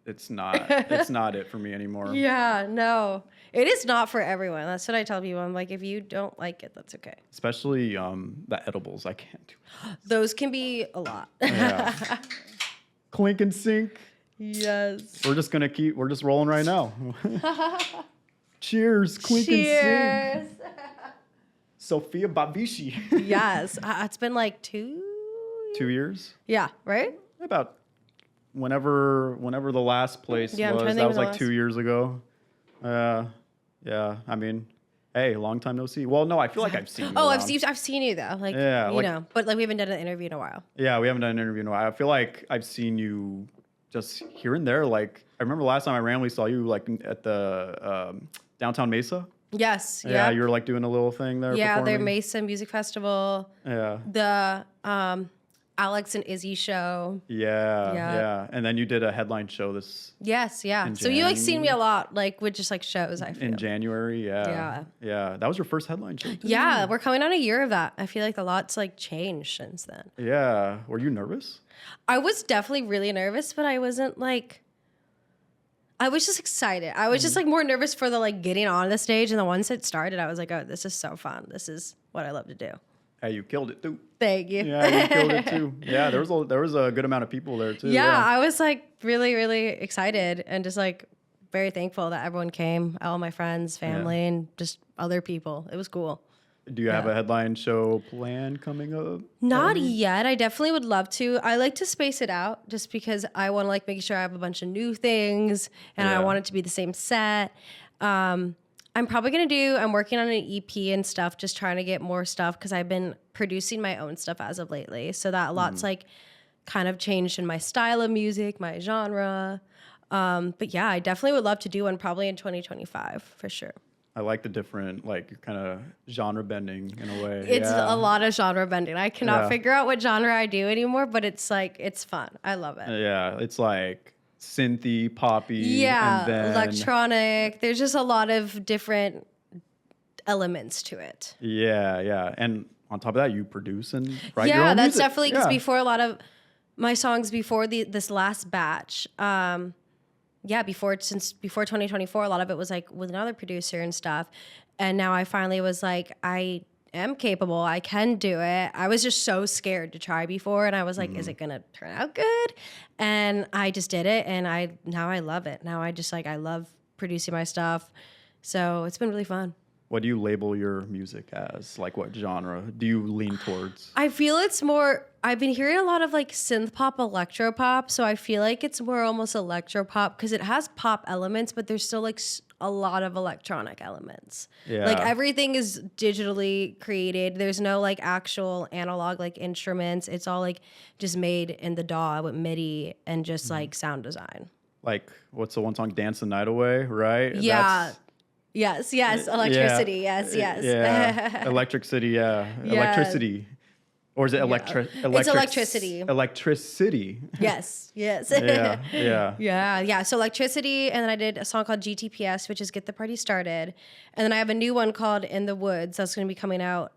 it's not it for me anymore. Yeah, no. It is not for everyone. That's what I tell people. I'm like, if you don't like it, that's okay. Especially the edibles. I can't do it. Those can be a lot. Yeah. Clink and sync. Yes. We're just rolling right now. Cheers, clink and Cheers. sync. Sophia Bavishi. Yes. It's been like 2 2 years? Yeah, right? About whenever the last place Yeah, I'm trying to was. think That of was the like last- 2 years ago. Yeah. I mean, hey, long time no see. Well, no, I feel like I've seen you. Oh, around. I've seen you though. Like, Yeah, you like- know, but like we haven't done an interview in a while. Yeah, we haven't done an interview in a while. I feel like I've seen you just here and there. Like, I remember last time I randomly saw you like at the downtown Mesa. Yes. Yeah, Yeah. you were like doing a little thing there. Yeah, their performing. Mesa Music Festival. Yeah. The Alex and Izzy show. Yeah, Yeah. yeah. And then you did a headline show this Yes, yeah. In So you like seen me a lot, like with just like shows. I feel. in January. Yeah. Yeah. Yeah. That was your first headline show. Too. Yeah, we're coming on a year of that. I feel like a lot's like changed since then. Yeah. Were you nervous? I was definitely really nervous, but I wasn't like. I was just excited. I was just like more nervous for the like getting on the stage, and then once it started, I was like, "Oh, this is so fun! This is what I love to do." Hey, you killed it too. Thank you. Yeah, you killed it too. Yeah, there was a good amount of people there too. Yeah, I was like really, really excited and just like very thankful that everyone came, all my friends, family, and just other people. It was cool. Do you have a headline show plan coming up? Not yet. I definitely would love to. I like to space it out just because I want to like make sure I have a bunch of new things and I Yeah. want it to be the same set. I'm probably I'm working on an EP and stuff, just trying to get more stuff because I've been producing my own stuff as of lately. So that a lot's like kind of changed in my style of music, my genre. But yeah, I definitely would love to do one probably in 2025 for sure. I like the different, like, you're kind of genre bending in a way. It's yeah. a lot of genre bending. I cannot Yeah. figure out what genre I do anymore, but it's like, it's fun. I love it. Yeah, it's like synthy, poppy. Yeah, and then, electronic. There's just a lot of different elements to it. Yeah, yeah. And on top of that, you produce and write your Yeah, own that's music. definitely because Yeah. before a lot of my songs before this last batch, before 2024, a lot of it was like with another producer and stuff. And now I finally was like, I am capable. I can do it. I was just so scared to try before, and I was like, is it gonna turn out good? And I just did it, and now I love it. Now I love producing my stuff. So it's been really fun. What do you label your music as? Like, what genre do you lean towards? I feel it's more, I've been hearing a lot of like synth pop, electro pop. So I feel like it's more almost electro pop because it has pop elements, but there's still like a lot of electronic elements. Yeah. Like everything is digitally created. There's no like actual analog like instruments. It's all like just made in the DAW with MIDI and just like sound design. Like, what's the one song, Dance the Night Away, right? Yeah. Yes. Electricity. Yes. Yeah. Electric City, yeah. Yeah. Electricity. Or is it It's electricity. Electricity. Yes. Yeah. Yeah. So electricity, and then I did a song called GTPS, which is Get the Party Started, and then I have a new one called In the Woods that's going to be coming out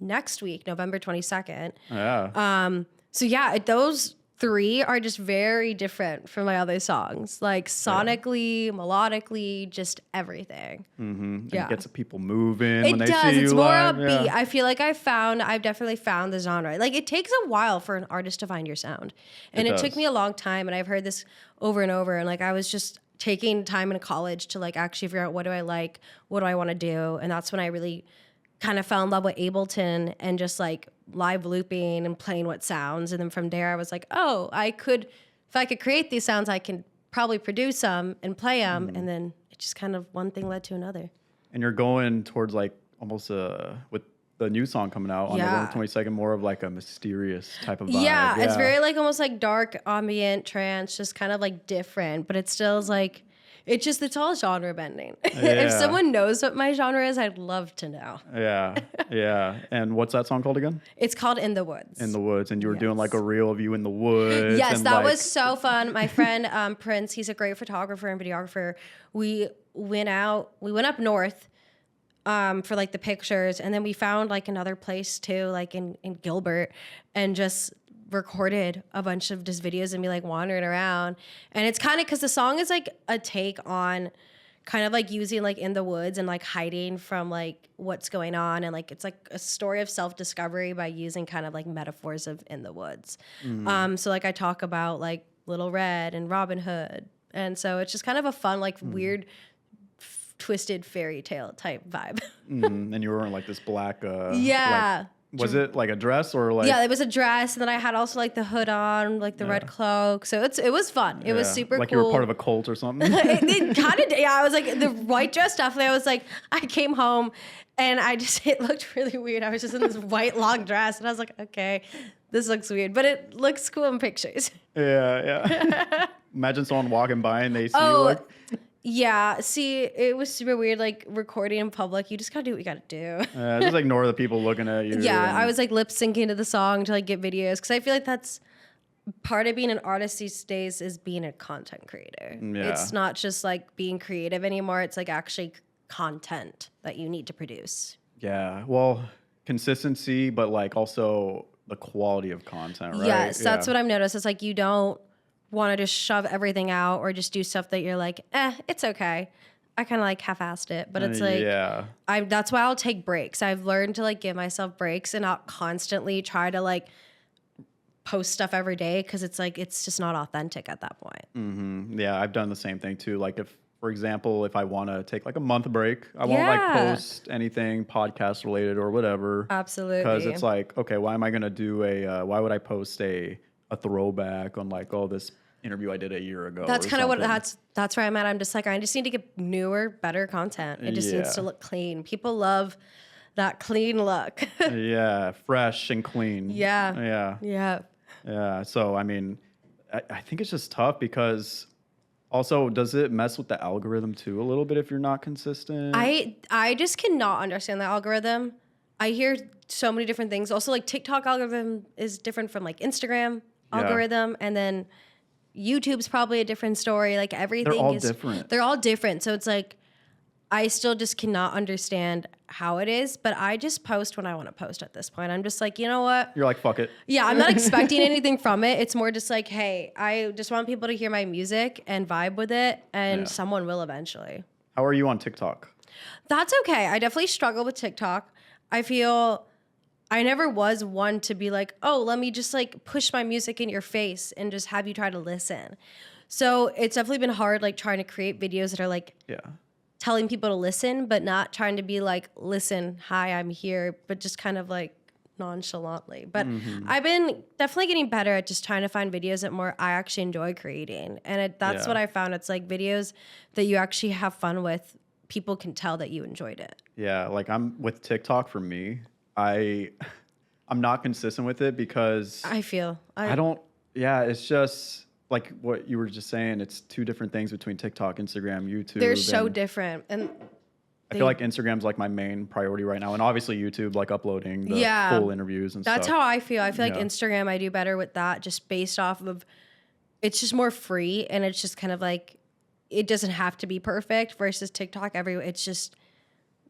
next week, November 22nd. Yeah. So yeah, those three are just very different from my other songs, like sonically, melodically, just everything. And yeah. it gets people moving It when they does. see you It's more live. upbeat. Yeah. I feel like I've definitely found the genre. Like it takes a while for an artist to find your sound. And it took does. me a long time, and I've heard this over and over, and like I was just taking time in college to like actually figure out what do I like, what do I want to do, and that's when I really kind of fell in love with Ableton and just like live looping and playing what sounds. And then from there I was like, oh, if I could create these sounds, I can probably produce them and play them. And then it just kind of one thing led to another. And you're going towards like almost with the new song coming out on November 22nd, more of like a mysterious type of vibe. Yeah, it's very like almost like dark ambient trance, just kind of like different, but it still is like, it's all genre bending. If Yeah. someone knows what my genre is, I'd love to know. Yeah, yeah. And what's that song called again? It's called In the Woods. In the Woods. And you were doing like a reel of you in the woods. Yes, and that like, was so fun. My friend Prince, he's a great photographer and videographer. We went up north for like the pictures, and then we found like another place too, like in Gilbert, and just recorded a bunch of just videos and be like wandering around. And it's kind of because the song is like a take on kind of like using like in the woods and like hiding from like what's going on. And like it's like a story of self-discovery by using kind of like metaphors of in the woods. So like I talk about like Little Red and Robin Hood. And so it's just kind of a fun, like weird, twisted fairy tale type vibe. And you were wearing like this black, Yeah. was it like a dress or like? Yeah, it was a dress, and then I had also like the hood on, like the red cloak. So it was fun. It was super like cool. you were part of a cult or something. it kind of, yeah. I was like the white dress. Definitely, I was like, I came home, and it looked really weird. I was just in this white long dress, and I was like, okay, this looks weird, but it looks cool in pictures. Yeah. Imagine someone walking by and they see you like. Yeah, see, it was super weird, like recording in public. You just gotta do what you gotta do. Just ignore the people looking at you. Yeah, I was like lip syncing to the song to like get videos because I feel like that's part of being an artist these days is being a content creator. Yeah. It's not just like being creative anymore. It's like actually content that you need to produce. Yeah. Well, consistency, but like also the quality of content, right? Yes, that's what I've noticed. It's like you don't want to just shove everything out or just do stuff that you're like, it's okay. I kind of like half-assed it, but it's like, that's why I'll take breaks. I've learned to like give myself breaks and not constantly try to like post stuff every day because it's like, it's just not authentic at that point. Mm-hmm. Yeah, I've done the same thing too. Like if, for example, if I want to take like a month break, I won't like post anything podcast related or whatever. Absolutely. Because it's like, okay, why am I going to do why would I post a throwback on like, oh, this interview I did a year ago? That's kind of what that's where I'm at. I'm just like, I just need to get newer, better content. It just needs to look clean. People love that clean look. Yeah, fresh and clean. Yeah. So I mean, I think it's just tough because also, does it mess with the algorithm too a little bit if you're not consistent? I just cannot understand the algorithm. I hear so many different things. Also, like TikTok algorithm is different from like Instagram algorithm, and then YouTube's probably a different story. Like everything they're all different. They're all different. So it's like I still just cannot understand how it is, but I just post when I want to post at this point. I'm just like, you know what? You're like, fuck it. Yeah, I'm not expecting anything from it. It's more just like, hey, I just want people to hear my music and vibe with it, and someone will eventually. How are you on TikTok? That's okay. I definitely struggle with TikTok. I feel I never was one to be like, oh, let me just like push my music in your face and just have you try to listen. So it's definitely been hard, like trying to create videos that are like telling people to listen, but not trying to be like, listen, hi, I'm here, but just kind of like nonchalantly. But I've been definitely getting better at just trying to find videos that more I actually enjoy creating. And that's what I found. It's like videos that you actually have fun with. People can tell that you enjoyed it. Yeah, like I'm with TikTok for me. I'm not consistent with it because I don't. Yeah, it's just like what you were just saying. It's two different things between TikTok, Instagram, YouTube. They're so different, and I feel like Instagram's like my main priority right now, and obviously YouTube, like uploading the full interviews and stuff. That's how I feel. I feel like Instagram, I do better with that, just based off of it's just more free, and it's just kind of like it doesn't have to be perfect. Versus TikTok, it's just.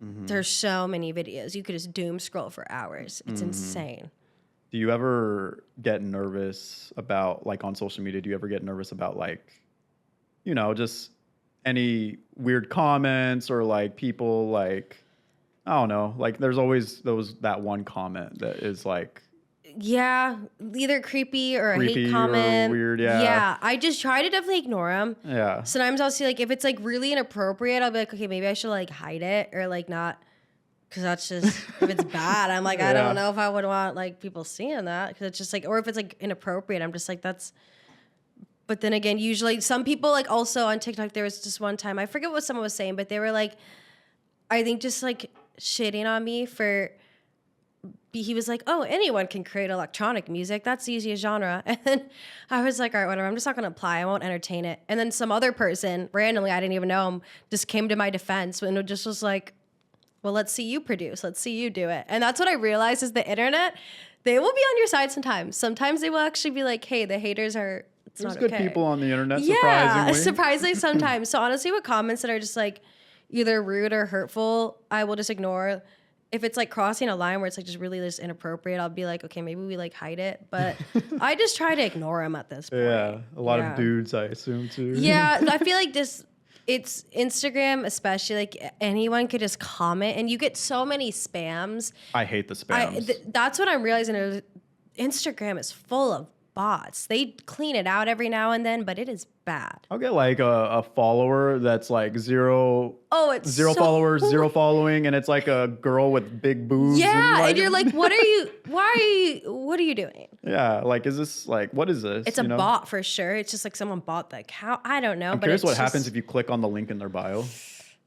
There's so many videos. You could just doom scroll for hours. It's insane. Do you ever get nervous about, like on social media, do you ever get nervous about like, you know, just any weird comments or like people like, I don't know, like there's always that one comment that is like, yeah, either creepy or a hate comment. Or weird, Yeah, I just try to definitely ignore them. Yeah. Sometimes I'll see like if it's like really inappropriate, I'll be like, okay, maybe I should like hide it or like not, because that's just if it's bad, I'm like I don't know if I would want like people seeing that because it's just like, or if it's like inappropriate, I'm just like that's. But then again, usually some people like also on TikTok, there was just one time I forget what someone was saying, but they were like, I think just like shitting on me for. He was like, oh, anyone can create electronic music. That's the easiest genre. And then I was like, all right, whatever. I'm just not going to apply. I won't entertain it. And then some other person, randomly, I didn't even know him, just came to my defense and it just was like, well, let's see you produce. Let's see you do it. And that's what I realized is the internet, they will be on your side sometimes. Sometimes they will actually be like, hey, the haters are, There's good people on the internet, surprisingly. Yeah, surprisingly sometimes. So honestly, with comments that are just like either rude or hurtful, I will just ignore. if it's like crossing a line where it's like just really just inappropriate, I'll be like, okay, maybe we like hide it. But I just try to ignore them at this point. Yeah, a lot of dudes, I assume too. Yeah, I feel like it's Instagram, especially like anyone could just comment, and you get so many spams. I hate the spams. That's what I'm realizing. Instagram is full of bots. They clean it out every now and then, but it is bad. I'll get like a follower that's like zero followers, zero following, and it's like a girl with big boobs. Yeah, and you're like, what are you doing? Yeah, like, is this like, what is this? It's a bot for sure. It's just like someone bought the account. I don't know. I'm curious what happens if you click on the link in their bio.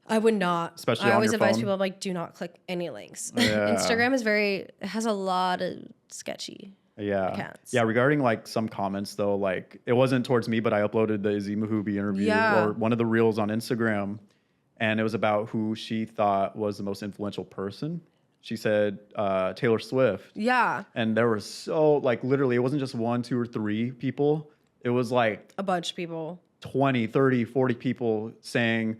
I would not. Especially I always on your advise phone. people, I'm like, do not click any links. Yeah. Instagram has a lot of sketchy accounts. Yeah, regarding like some comments though, like it wasn't towards me, but I uploaded the Izzy Mahubi interview or one of the reels on Instagram, and it was about who she thought was the most influential person. She said Taylor Swift. Yeah. And there were like literally, it wasn't just 1, 2, or 3 people. It was like a bunch of people. 20, 30, 40 people saying,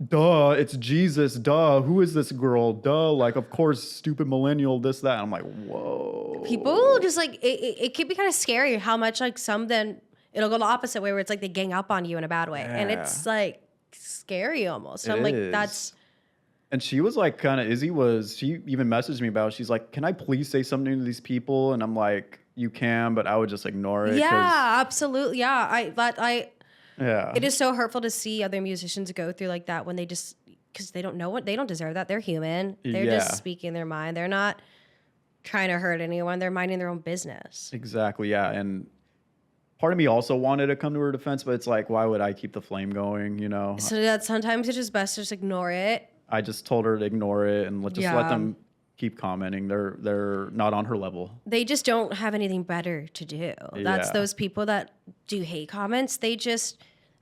duh, it's Jesus, duh, who is this girl, duh, like, of course, stupid millennial, this, that. I'm like, whoa. People just like, it can be kind of scary how much like some then, it'll go the opposite way where it's like they gang up on you in a bad way. Yeah. And it's like scary almost. So I'm like, that's. And she was like, she even messaged me about it. She's like, can I please say something to these people? And I'm like, you can, but I would just ignore it. Yeah, absolutely. Yeah. Yeah. It is so hurtful to see other musicians go through like that when they just, because they don't deserve that. They're human. They're just speaking their mind. They're not trying to hurt anyone. They're minding their own business. Exactly. Yeah. And part of me also wanted to come to her defense, but it's like, why would I keep the flame going, you know? So that sometimes it's just best to just ignore it. I just told her to ignore it and let them keep commenting. They're not on her level. They just don't have anything better to do. That's those people that do hate comments.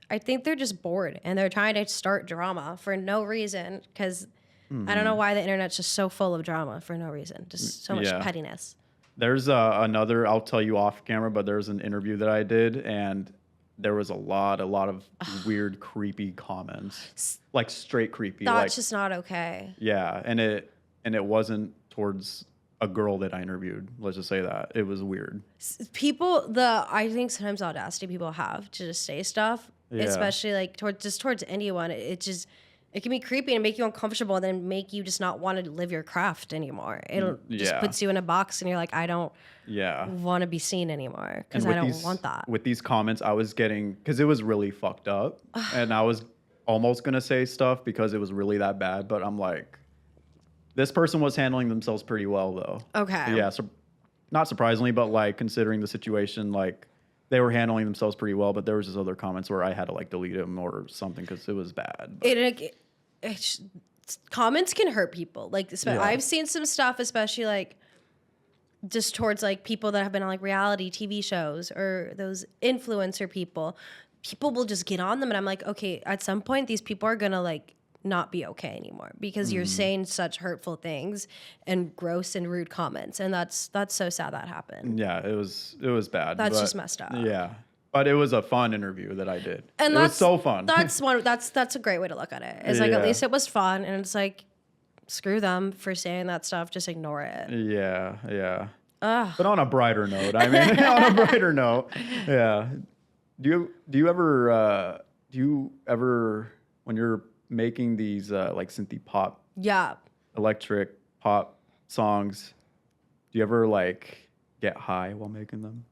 I think they're just bored and they're trying to start drama for no reason because I don't know why the internet's just so full of drama for no reason. Just so much pettiness. There's another, I'll tell you off camera, but there's an interview that I did and there was a lot of weird, creepy comments, like straight creepy. That's like, just not okay. Yeah, and it wasn't towards a girl that I interviewed. Let's just say that it was weird. I think sometimes the audacity people have to just say stuff, especially like towards anyone. It can be creepy and make you uncomfortable, and then make you just not want to live your craft anymore. It just puts you in a box, and you're like, I don't want to be seen anymore because I don't want that. With these comments, I was getting, because it was really fucked up, and I was almost gonna say stuff because it was really that bad, but I'm like, this person was handling themselves pretty well though. Okay. Yeah, so not surprisingly, but like considering the situation, like they were handling themselves pretty well, but there was just other comments where I had to like delete them or something because it was bad. Comments can hurt people. Like I've seen some stuff, especially like just towards like people that have been on like reality TV shows or those influencer people. People will just get on them, and I'm like, okay, at some point these people are gonna like not be okay anymore because you're saying such hurtful things and gross and rude comments, and that's so sad that happened. Yeah, it was bad. That's just messed up. Yeah. But it was a fun interview that I did. And it was so fun. That's a great way to look at it. It's like, at least it was fun, and it's like, screw them for saying that stuff. Just ignore it. Yeah, yeah. But on a brighter note, yeah. Do you ever when you're making these like synthy pop, electric pop songs, do you ever like get high while making them?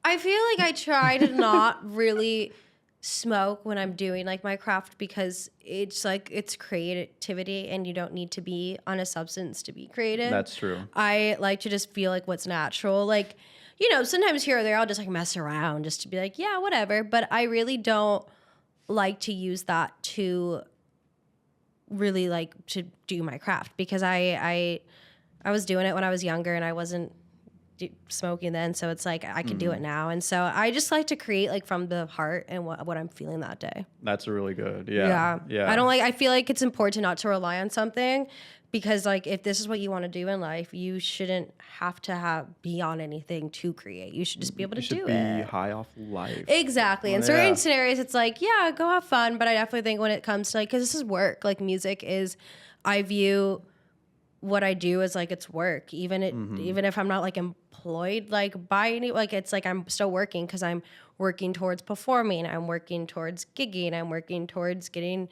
I feel like I try to not really smoke when I'm doing like my craft because it's like it's creativity and you don't need to be on a substance to be creative. That's true. I like to just feel like what's natural. Like, you know, sometimes here or there I'll just like mess around just to be like, yeah, whatever. But I really don't like to use that to really like to do my craft because I was doing it when I was younger and I wasn't smoking then, so it's like I can do it now, and so I just like to create like from the heart and what I'm feeling that day. That's really good. Yeah. I feel like it's important not to rely on something because like if this is what you want to do in life, you shouldn't have to be on anything to create. You should just be able to do it. Be high off life. Exactly. In certain scenarios, it's like go have fun, but I definitely think when it comes to like because this is work, like music is, I view what I do is like it's work. Even if I'm not like employed like by any, like it's like I'm still working because I'm working towards performing. I'm working towards gigging. I'm working towards getting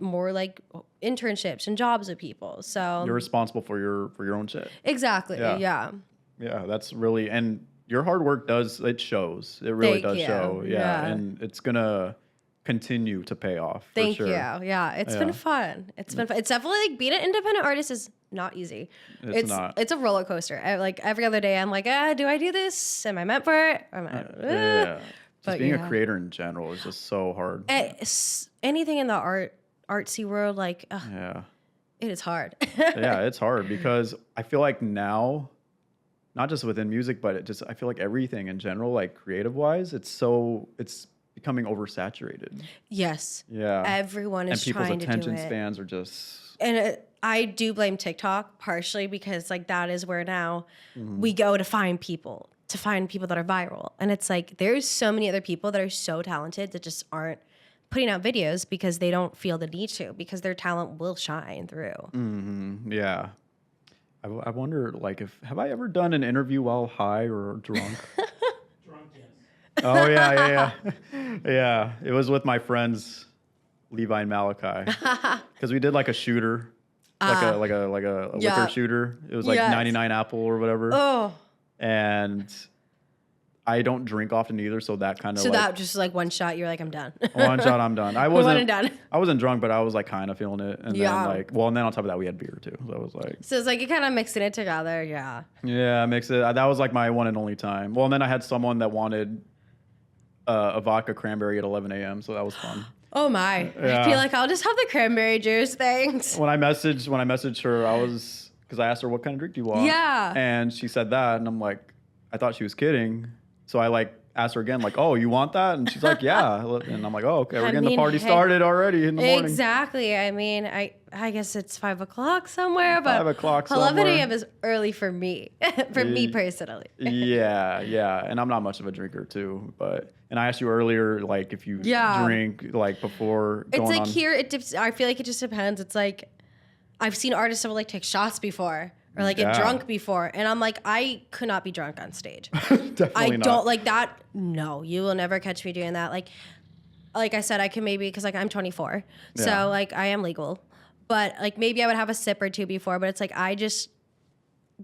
more like internships and jobs with people. So You're responsible for your own shit. exactly. Yeah. Yeah. Yeah, that's really, and your hard work it shows. It really Thank does you. show. Yeah. Yeah. And it's gonna continue to pay off. For Thank sure. you. Yeah. It's been fun. It's been fun. It's definitely like being an independent artist is not easy. It's not. It's a roller coaster. Like every other day I'm like, do I do this? Am I meant for it? Am I, Yeah. But Just being a creator in general is just so hard. Anything in the artsy world, like Yeah. it is hard. Yeah, it's hard because I feel like now, not just within music, but I feel like everything in general, like creative wise, it's becoming oversaturated. Yes. Yeah. Everyone is and people's trying to do attention it. spans are just. And I do blame TikTok partially because like that is where now we go to find people that are viral. And it's like there's so many other people that are so talented that just aren't putting out videos because they don't feel the need to, because their talent will shine through. Mm-hmm. Yeah. I wonder, like, have I ever done an interview while high or drunk? Drunk, yes. Oh yeah. Yeah. It was with my friends Levi and Malachi, because we did like a shooter, like a yeah. liquor shooter. It was like Yes. 99 Apple or whatever. Oh, And I don't drink often either, so that kind of so like that just like one shot, you're like, I'm done. one shot, I'm done. I One wasn't and done. I wasn't drunk, but I was like kind of feeling it. And Yeah. then on top of that, we had beer too. So I was like, So it's like you kind of mixing it together. Yeah. yeah, mix it. That was like my one and only time. Well, and then I had someone that wanted a vodka cranberry at 11 a.m. So that was fun. Oh my. Yeah. I feel like I'll just have the cranberry juice. Thanks. When I messaged her, because I asked her what kind of drink do you want. Yeah. And she said that, and I'm like, I thought she was kidding. So I like asked her again, like, oh, you want that? And she's like, yeah. And I'm like, oh, okay, we're getting the party started already in the morning. Exactly. I mean, I guess it's 5 o'clock somewhere, but 5 o'clock 11 somewhere. a.m. is early for me, me personally. Yeah. And I'm not much of a drinker too, and I asked you earlier, like, if you Yeah. drink like before It's going like on. here, I feel like it just depends. It's like I've seen artists that will like take shots before or like get Yeah. drunk before, and I'm like, I could not be drunk on stage. Definitely I not. don't like that. No, you will never catch me doing that. Like I said, I can maybe because like I'm 24, Yeah. so like I am legal, but like maybe I would have a sip or two before. But it's like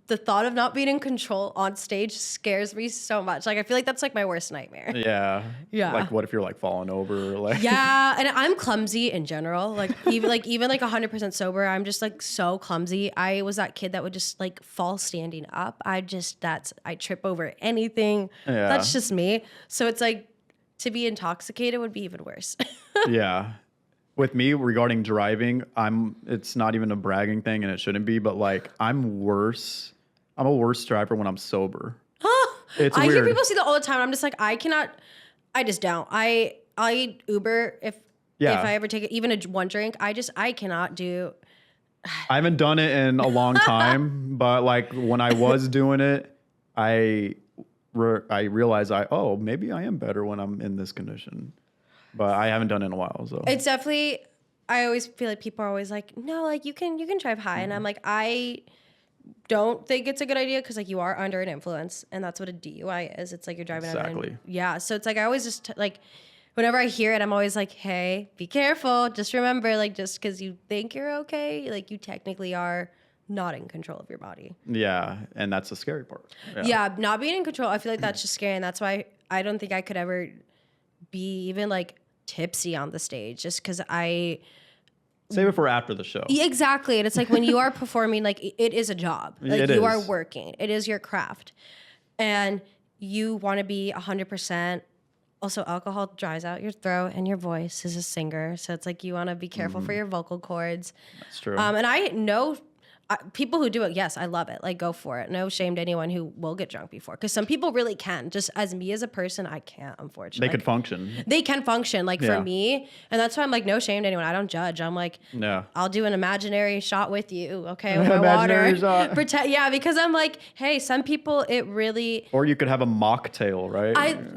the thought of not being in control on stage scares me so much. Like I feel like that's like my worst nightmare. Yeah. Yeah. Like, what if you're like falling over? Like. Yeah, and I'm clumsy in general. Like even 100% sober, I'm just like so clumsy. I was that kid that would just like fall standing up. I trip over anything. Yeah. That's just me. So it's like to be intoxicated would be even worse. Yeah. With me regarding driving, it's not even a bragging thing and it shouldn't be, but like I'm a worse driver when I'm sober. It's I weird. hear people say that all the time. I'm just like, I just don't. I Uber if I ever take even one drink. I cannot do. I haven't done it in a long time, but like when I was doing it, I realized maybe I am better when I'm in this condition. But I haven't done it in a while, so It's definitely. I always feel like people are always like, no, like you can drive high, and I'm like, I don't think it's a good idea because like you are under an influence, and that's what a DUI is. It's like you're driving Exactly. Yeah, so it's like I always just like, whenever I hear it, I'm always like, hey, be careful. Just remember, like, just because you think you're okay, like you technically are not in control of your body. yeah, and that's the scary part. Yeah, not being in control. I feel like that's just scary, and that's why I don't think I could ever be even like tipsy on the stage, just because Save it for after the show. Yeah, exactly. And it's like when you are performing, like it is a job. Like It you is. are working. It is your craft. And you want to be 100%. Also, alcohol dries out your throat and your voice as a singer. So it's like you want to be careful for your vocal cords. That's true. And I know people who do it, yes, I love it. Like, go for it. No shame to anyone who will get drunk before. Because some people really can. Just as me as a person, I can't, unfortunately. They could function. They can function, like Yeah. for me. And that's why I'm like, no shame to anyone. I don't judge. I'm like, Yeah. I'll do an imaginary shot with you, okay, with my Imaginary water. shot. Yeah, because I'm like, hey, some people, it really... Or you could have a mocktail, right?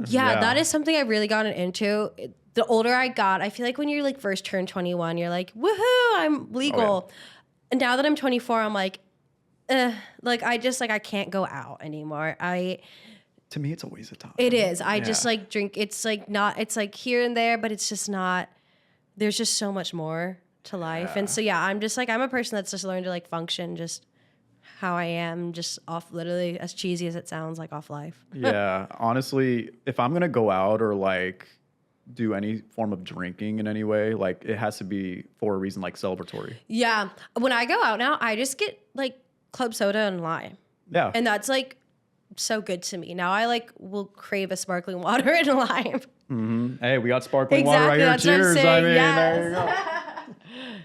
Yeah, that is something I really gotten into. The older I got, I feel like when you're like first turned 21, you're like, woohoo, I'm legal. now that I'm 24, I'm like, like I can't go out anymore. To me, it's a waste of time. It is. I just Yeah. like drink. It's like not. It's like here and there, but it's just not. There's just so much more to life, and so yeah, I'm just like I'm a person that's just learned to like function just how I am, just off. Literally, as cheesy as it sounds, like off life. Yeah, honestly, if I'm gonna go out or like do any form of drinking in any way, like it has to be for a reason like celebratory. Yeah, when I go out now, I just get like club soda and lime, Yeah. and that's like so good to me. Now I like will crave a sparkling water and lime. Hey, we got sparkling water right Exactly, here. that's what I'm Cheers. I saying, mean, there you yes. go.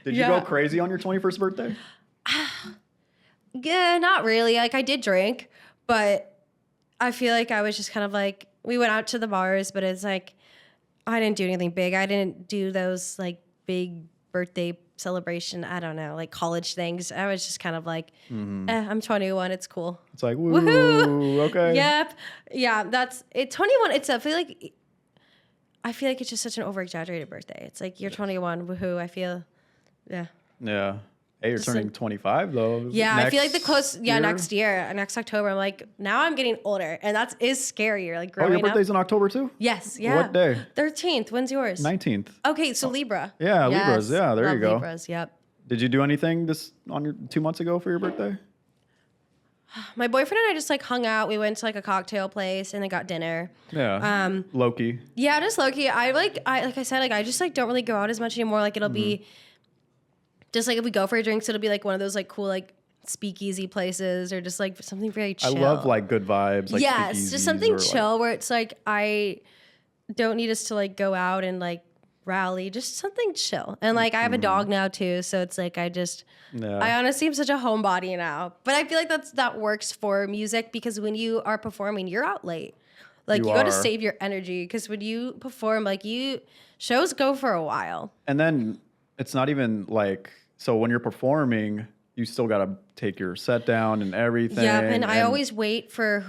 Did you Yeah. go crazy on your 21st birthday? Yeah, not really. Like I did drink, but I feel like I was just kind of like we went out to the bars, but it's like I didn't do anything big. I didn't do those like big birthday celebration. I don't know, like college things. I was just kind of like, I'm 21. It's cool. It's like, Woohoo! woo, okay. Yep. Yeah, that's it. 21. I feel like it's just such an over exaggerated birthday. It's like you're 21. Woohoo! I feel, yeah. Yeah. Hey, you're Just turning like- 25 though. Yeah, I feel like Next next year, next October, I'm like, now I'm getting older, and that is scarier. Like Oh, growing your up. birthday's in October too? Yes, yeah. What day? 13th. When's yours? 19th. Okay, so Libra. Yeah, Libras. Yeah, there you Love go. Libras, yep. Did you do anything on your 2 months ago for your birthday? My boyfriend and I just like hung out. We went to like a cocktail place and then got dinner. Yeah. Loki. Yeah, just low key. Like I said, like I just like don't really go out as much anymore. Like it'll be just like if we go for drinks, it'll be like one of those like cool like speakeasy places or just like something very chill. I love like good vibes. Like yes, speakeasies just something or, like- chill where it's like I don't need us to like go out and like rally, just something chill. And like I have a dog now too, so it's like I Yeah. honestly am such a homebody now. But I feel like that works for music because when you are performing, you're out late. Like you got to are. save your energy because when you perform, like shows go for a while. And then it's not even like, so when you're performing, you still got to take your set down and everything. Yeah, and I always wait for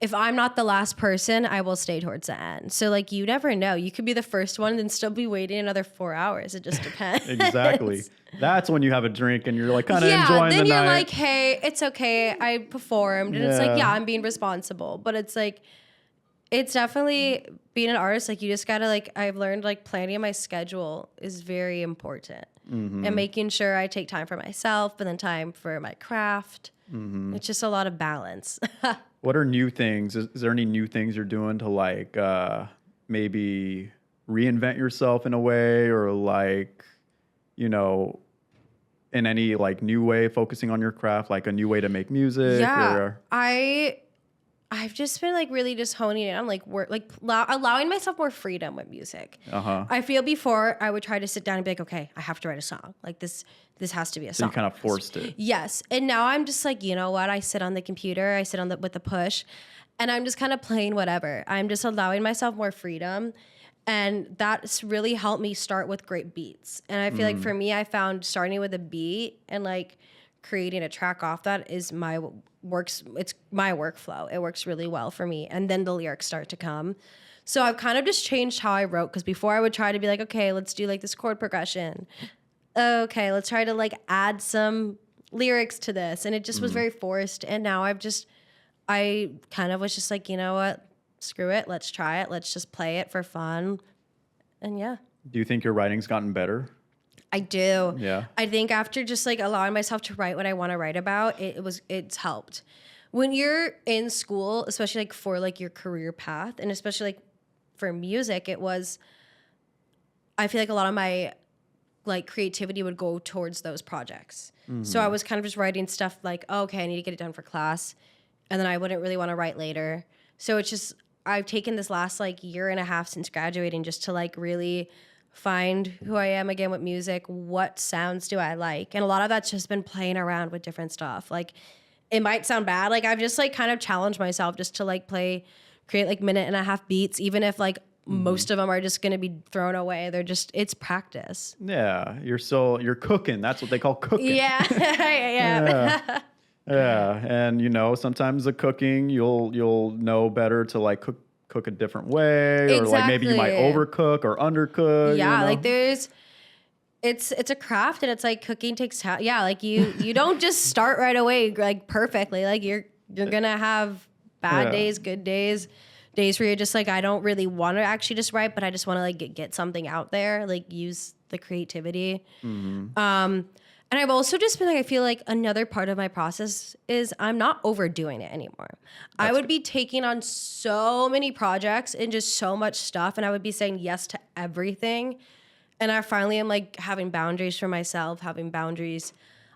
if I'm not the last person, I will stay towards the end. So like you never know. You could be the first one and then still be waiting another 4 hours. It just depends. Exactly. That's when you have a drink and you're like kind of Yeah, enjoying then the you're night. like, hey, it's okay. I performed. And it's like, Yeah. yeah, I'm being responsible. But it's like, it's definitely being an artist. Like, you just got to, like, I've learned, like, planning my schedule is very important. And making sure I take time for myself, but then time for my craft. It's just a lot of balance. What are new things? Is there any new things you're doing to like maybe reinvent yourself in a way or like, you know, in any like new way focusing on your craft, like a new way to make music? Yeah, Or, I've just been like really just honing in on like work, like allowing myself more freedom with music. I feel before I would try to sit down and be like, okay, I have to write a song. Like this has to be a so song. you kind of forced it. Yes, and now I'm just like, you know what? I sit on the computer, I sit with the push, and I'm just kind of playing whatever. I'm just allowing myself more freedom. And that's really helped me start with great beats. And I feel like for me, I found starting with a beat and like creating a track off that is it's my workflow. It works really well for me. And then the lyrics start to come. So I've kind of just changed how I wrote because before I would try to be like, okay, let's do like this chord progression. Okay, let's try to like add some lyrics to this. And it just was very forced. And now I kind of was just like, you know what? Screw it. Let's try it. Let's just play it for fun. And yeah. Do you think your writing's gotten better? I do. Yeah. I think after just like allowing myself to write what I want to write about, it's helped. When you're in school, especially like for like your career path, and especially like for music, I feel like a lot of my like creativity would go towards those projects. So I was kind of just writing stuff like, oh, okay, I need to get it done for class. And then I wouldn't really want to write later. So it's just, I've taken this last like year and a half since graduating just to like really find who I am again with music. What sounds do I like? And a lot of that's just been playing around with different stuff. Like it might sound bad. Like I've just like kind of challenged myself just to like create like minute and a half beats, even if like most of them are just going to be thrown away. It's practice. Yeah. You're cooking. That's what they call cooking. Yeah. yeah. Yeah, and you know, sometimes the cooking you'll know better to like cook a different way, or like maybe you might Exactly. overcook or undercook. Yeah, you know? like it's a craft, and it's like cooking takes time. Yeah, like you don't just start right away like perfectly. Like you're gonna have bad Yeah. days, good days, days where you're just like, I don't really want to actually just write, but I just want to like get something out there, like use the creativity. And I've also just been like, I feel like another part of my process is I'm not overdoing it anymore. I would be taking on so many projects and just so much stuff, and I would be saying yes to everything. And I finally am like having boundaries for myself, having boundaries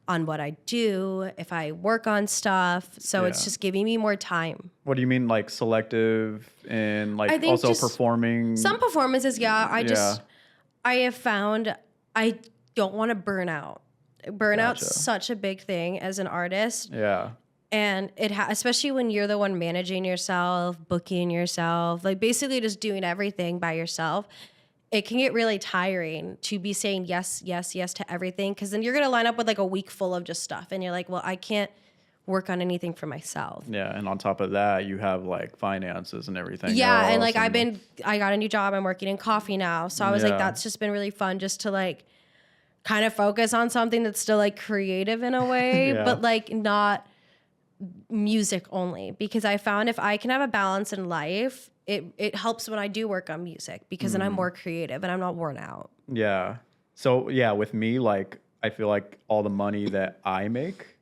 on what I do, if I work on stuff. So it's Yeah. just giving me more time. What do you mean, like selective and I like think also just performing? Some performances, yeah. Yeah. I have found I don't want to burn out. Burnout's Gotcha. such a big thing as an artist. Yeah. And especially when you're the one managing yourself, booking yourself, like basically just doing everything by yourself. It can get really tiring to be saying yes, yes, yes to everything. Cause then you're going to line up with like a week full of just stuff. And you're like, well, I can't work on anything for myself. Yeah. And on top of that, you have like finances and everything. Yeah. And else, like I got a new job. I'm working in coffee now. So I was like, Yeah. that's just been really fun just to like kind of focus on something that's still like creative in a way, Yeah. but like not music only. Because I found if I can have a balance in life, it helps when I do work on music because then I'm more creative and I'm not worn out. Yeah. So yeah, with me, like I feel like all the money that I make,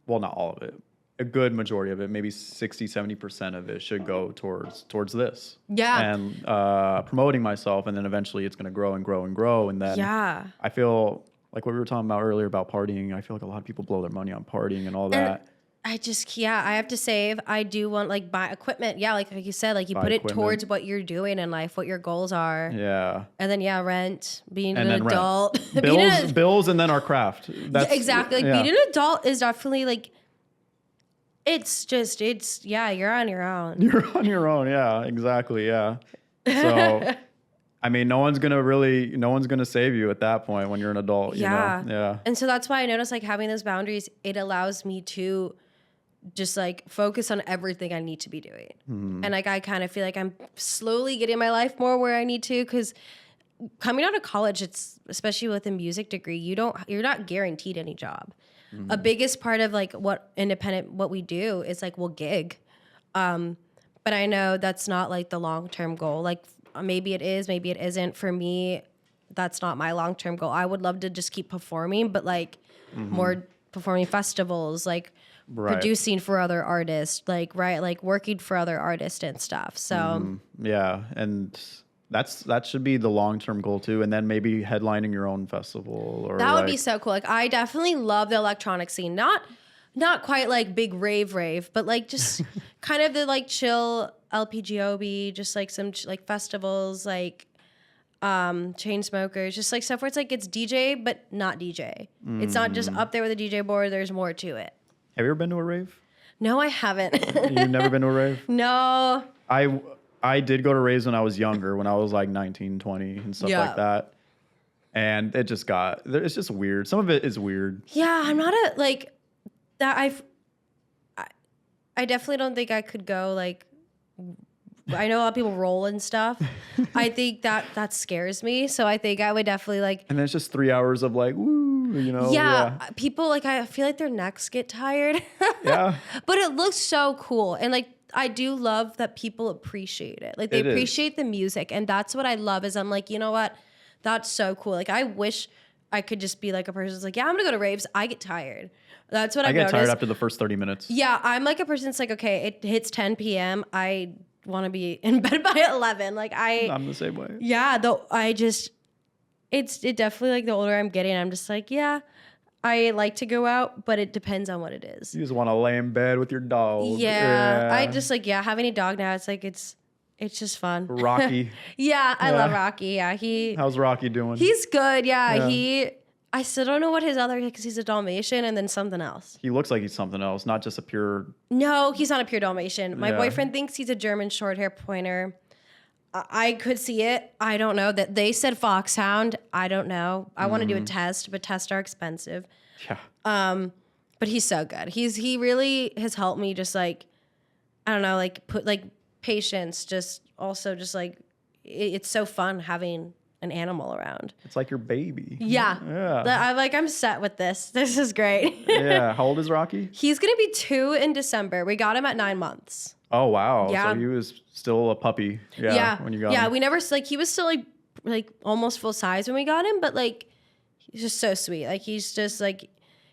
well, not all of it, a good majority of it, maybe 60-70% of it should go towards this. Yeah. And promoting myself, and then eventually it's gonna grow and grow and grow. And then Yeah. I feel like what we were talking about earlier about partying, I feel like a lot of people blow their money on partying and all that. I have to save. I do want like buy equipment. Yeah, like you said, like you Buy put it equipment. towards what you're doing in life, what your goals are. Yeah. And then rent, being And an then rent. adult. Bills and then our craft. That's exactly. Like yeah. being an adult is definitely like you're on your own. You're on your own. Yeah, exactly. Yeah. So, I mean, no one's gonna save you at that point when you're an adult. Yeah. You know? Yeah. And so that's why I noticed like having those boundaries, it allows me to just like focus on everything I need to be doing. And like I kind of feel like I'm slowly getting my life more where I need to, because coming out of college, it's especially with a music degree, you're not guaranteed any job. A biggest part of like what we do is like we'll gig. But I know that's not like the long-term goal. Like maybe it is, maybe it isn't. For me, that's not my long-term goal. I would love to just keep performing, but like more performing festivals, like Right. producing for other artists, like working for other artists and stuff. So Yeah. And that should be the long-term goal too. And then maybe headlining your own festival or that would like, be so cool. Like I definitely love the electronic scene. Not quite like big rave, but like just kind of the like chill LPGOB, just like some like festivals, like chain smokers, just like stuff where it's like it's DJ but not DJ. It's not just up there with a DJ board. There's more to it. Have you ever been to a rave? No, I haven't. You've never been to a rave? No. I did go to raves when I was younger, when I was like 19, 20 and stuff Yeah. like that. And it's just weird. Some of it is weird. Yeah, I'm not a like that. I definitely don't think I could go like. I know a lot of people roll and stuff. I think that scares me. So I think I would definitely like. And then it's just 3 hours of like, woo, you know? Yeah, people like I feel like their necks get tired. Yeah. But it looks so cool, and like I do love that people appreciate it. Like they It is. appreciate the music, and that's what I love. Is I'm like, you know what, that's so cool. Like I wish I could just be like a person who's like, yeah, I'm gonna go to raves. I get tired. That's what I I've get noticed. tired after the first 30 minutes. Yeah, I'm like a person that's like, okay, it hits 10 p.m. I want to be in bed by 11. Like I'm the same way. yeah, though it definitely like the older I'm getting, I'm just like, yeah, I like to go out, but it depends on what it is. You just want to lay in bed with your dog. Yeah, I just like, having a dog now, it's like, it's just fun. Rocky. Yeah, I Yeah. love Rocky. Yeah, How's Rocky doing? he's good. Yeah, Yeah. I still don't know what his other, because he's a Dalmatian and then something else. He looks like he's something else, not just a pure. No, he's not a pure Dalmatian. My Yeah. boyfriend thinks he's a German short hair pointer. I could see it. I don't know. That they said foxhound. I don't know. I want to do a test, but tests are expensive. Yeah. But he's so good. He really has helped me just like, I don't know, like put like patience, just also just like it's so fun having an animal around. It's like your baby. Yeah. Yeah. I'm set with this. This is great. Yeah. How old is Rocky? He's going to be 2 in December. We got him at 9 months. Oh, wow. Yeah. So he was still a puppy. Yeah. When you got him. We never, like, he was still like almost full size when we got him, but like, he's just so sweet. Like, he's just like,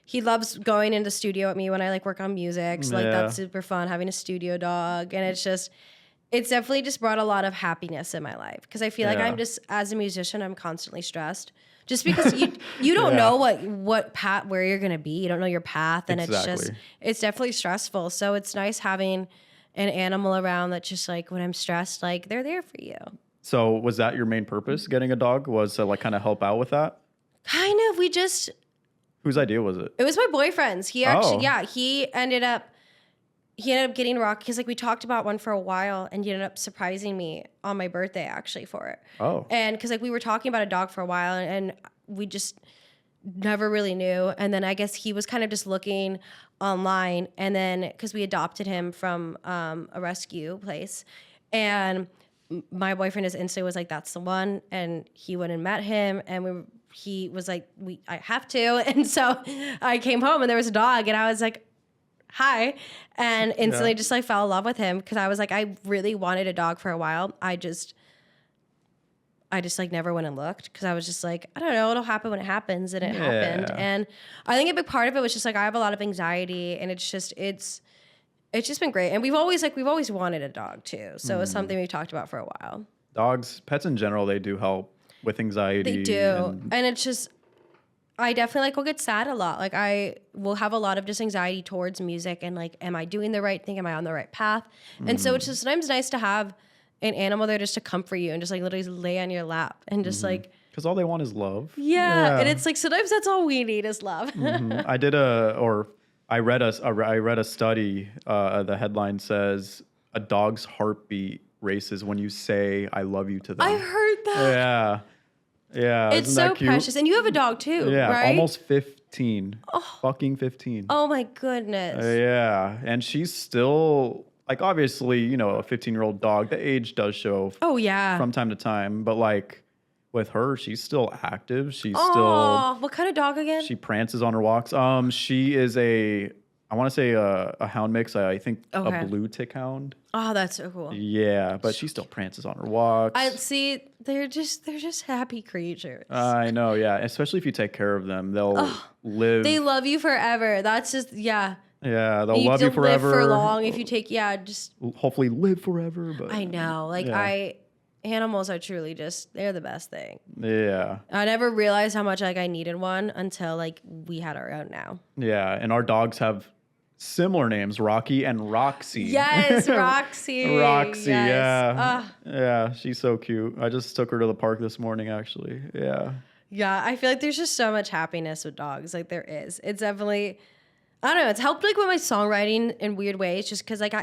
he loves going into the studio with me when I like work on music. So like, that's super fun having a studio dog. And it's definitely just brought a lot of happiness in my life. Cause I feel like I'm just, as a musician, I'm constantly stressed just because you don't know what path, where you're going to be. You don't know your path. And it's definitely stressful. So it's nice having an animal around that just like, when I'm stressed, like they're there for you. So was that your main purpose, getting a dog, was to like kind of help out with that? Kind of. Whose idea was it? It was my boyfriend's. He actually, he ended up getting Rocky because like we talked about one for a while, and he ended up surprising me on my birthday actually for it. Oh. And because like we were talking about a dog for a while, and we just never really knew. And then I guess he was kind of just looking online, and then because we adopted him from a rescue place, and my boyfriend just instantly was like, "That's the one," and he went and met him, and he was like, I have to. And so I came home and there was a dog, and I was like, hi. And instantly just like fell in love with him. Cause I was like, I really wanted a dog for a while. I just like never went and looked. Cause I was just like, I don't know, it'll happen when it happens. And it happened. And I think a big part of it was just like, I have a lot of anxiety, and it's just been great. And we've always wanted a dog too. So it's something we've talked about for a while. Dogs, pets in general, they do help with anxiety. They do. And it's just, I definitely like will get sad a lot. Like I will have a lot of just anxiety towards music, and like, am I doing the right thing? Am I on the right path? And so it's just sometimes nice to have an animal there just to comfort you and just like literally lay on your lap and just like. Because all they want is love. Yeah. And it's like, sometimes that's all we need is love. I read a study. The headline says a dog's heartbeat races when you say "I love you" to them. I heard that. Yeah. It's Isn't so that cute? precious. And you have a dog too, right? Almost 15. Fucking 15. Oh my goodness. Yeah. And she's still, like, obviously, you know, a 15-year-old dog, the age does show Oh yeah. from time to time. But like with her, she's still active. She's Oh, what kind of dog again? she prances on her walks. She is I want to say a hound mix. I think a blue tick hound. Oh, that's so cool. Yeah, but she still prances on her walks. I see. They're just happy creatures. I know, yeah. Especially if you take care of them, they'll live. They love you forever. That's just Yeah, they'll love you forever. Live for long if you take just. Hopefully, live forever. But I know, like animals are truly they're the best thing. Yeah. I never realized how much like I needed one until like we had our own now. Yeah, and our dogs have similar names, Rocky and Roxy. Yes, Roxy. Roxy, yes. Yeah, she's so cute. I just took her to the park this morning, actually. Yeah. Yeah, I feel like there's just so much happiness with dogs. Like there is. It's definitely, I don't know, it's helped like with my songwriting in weird ways just because like I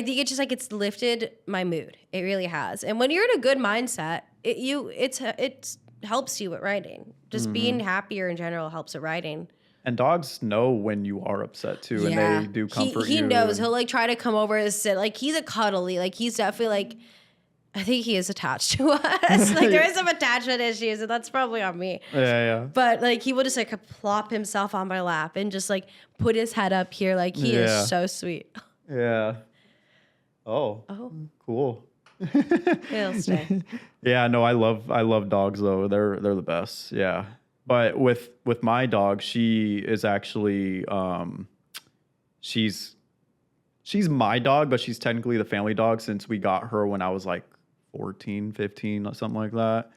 think it's just like it's lifted my mood. It really has. And when you're in a good mindset, it helps you with writing. Just being happier in general helps with writing. And dogs know when you are upset too, and they do comfort you. He knows. He'll like try to come over and sit. Like he's a cuddly. Like he's definitely like, I think he is attached to us. Like there is some attachment issues, and that's probably on me. Yeah. But like he will just like plop himself on my lap and just like put his head up here. Like he is so sweet. Yeah. Oh. Cool. He'll stay. Yeah. No, I love dogs though. They're the best. Yeah. But with my dog, she is actually she's my dog, but she's technically the family dog since we got her when I was like 14, 15 or something like that.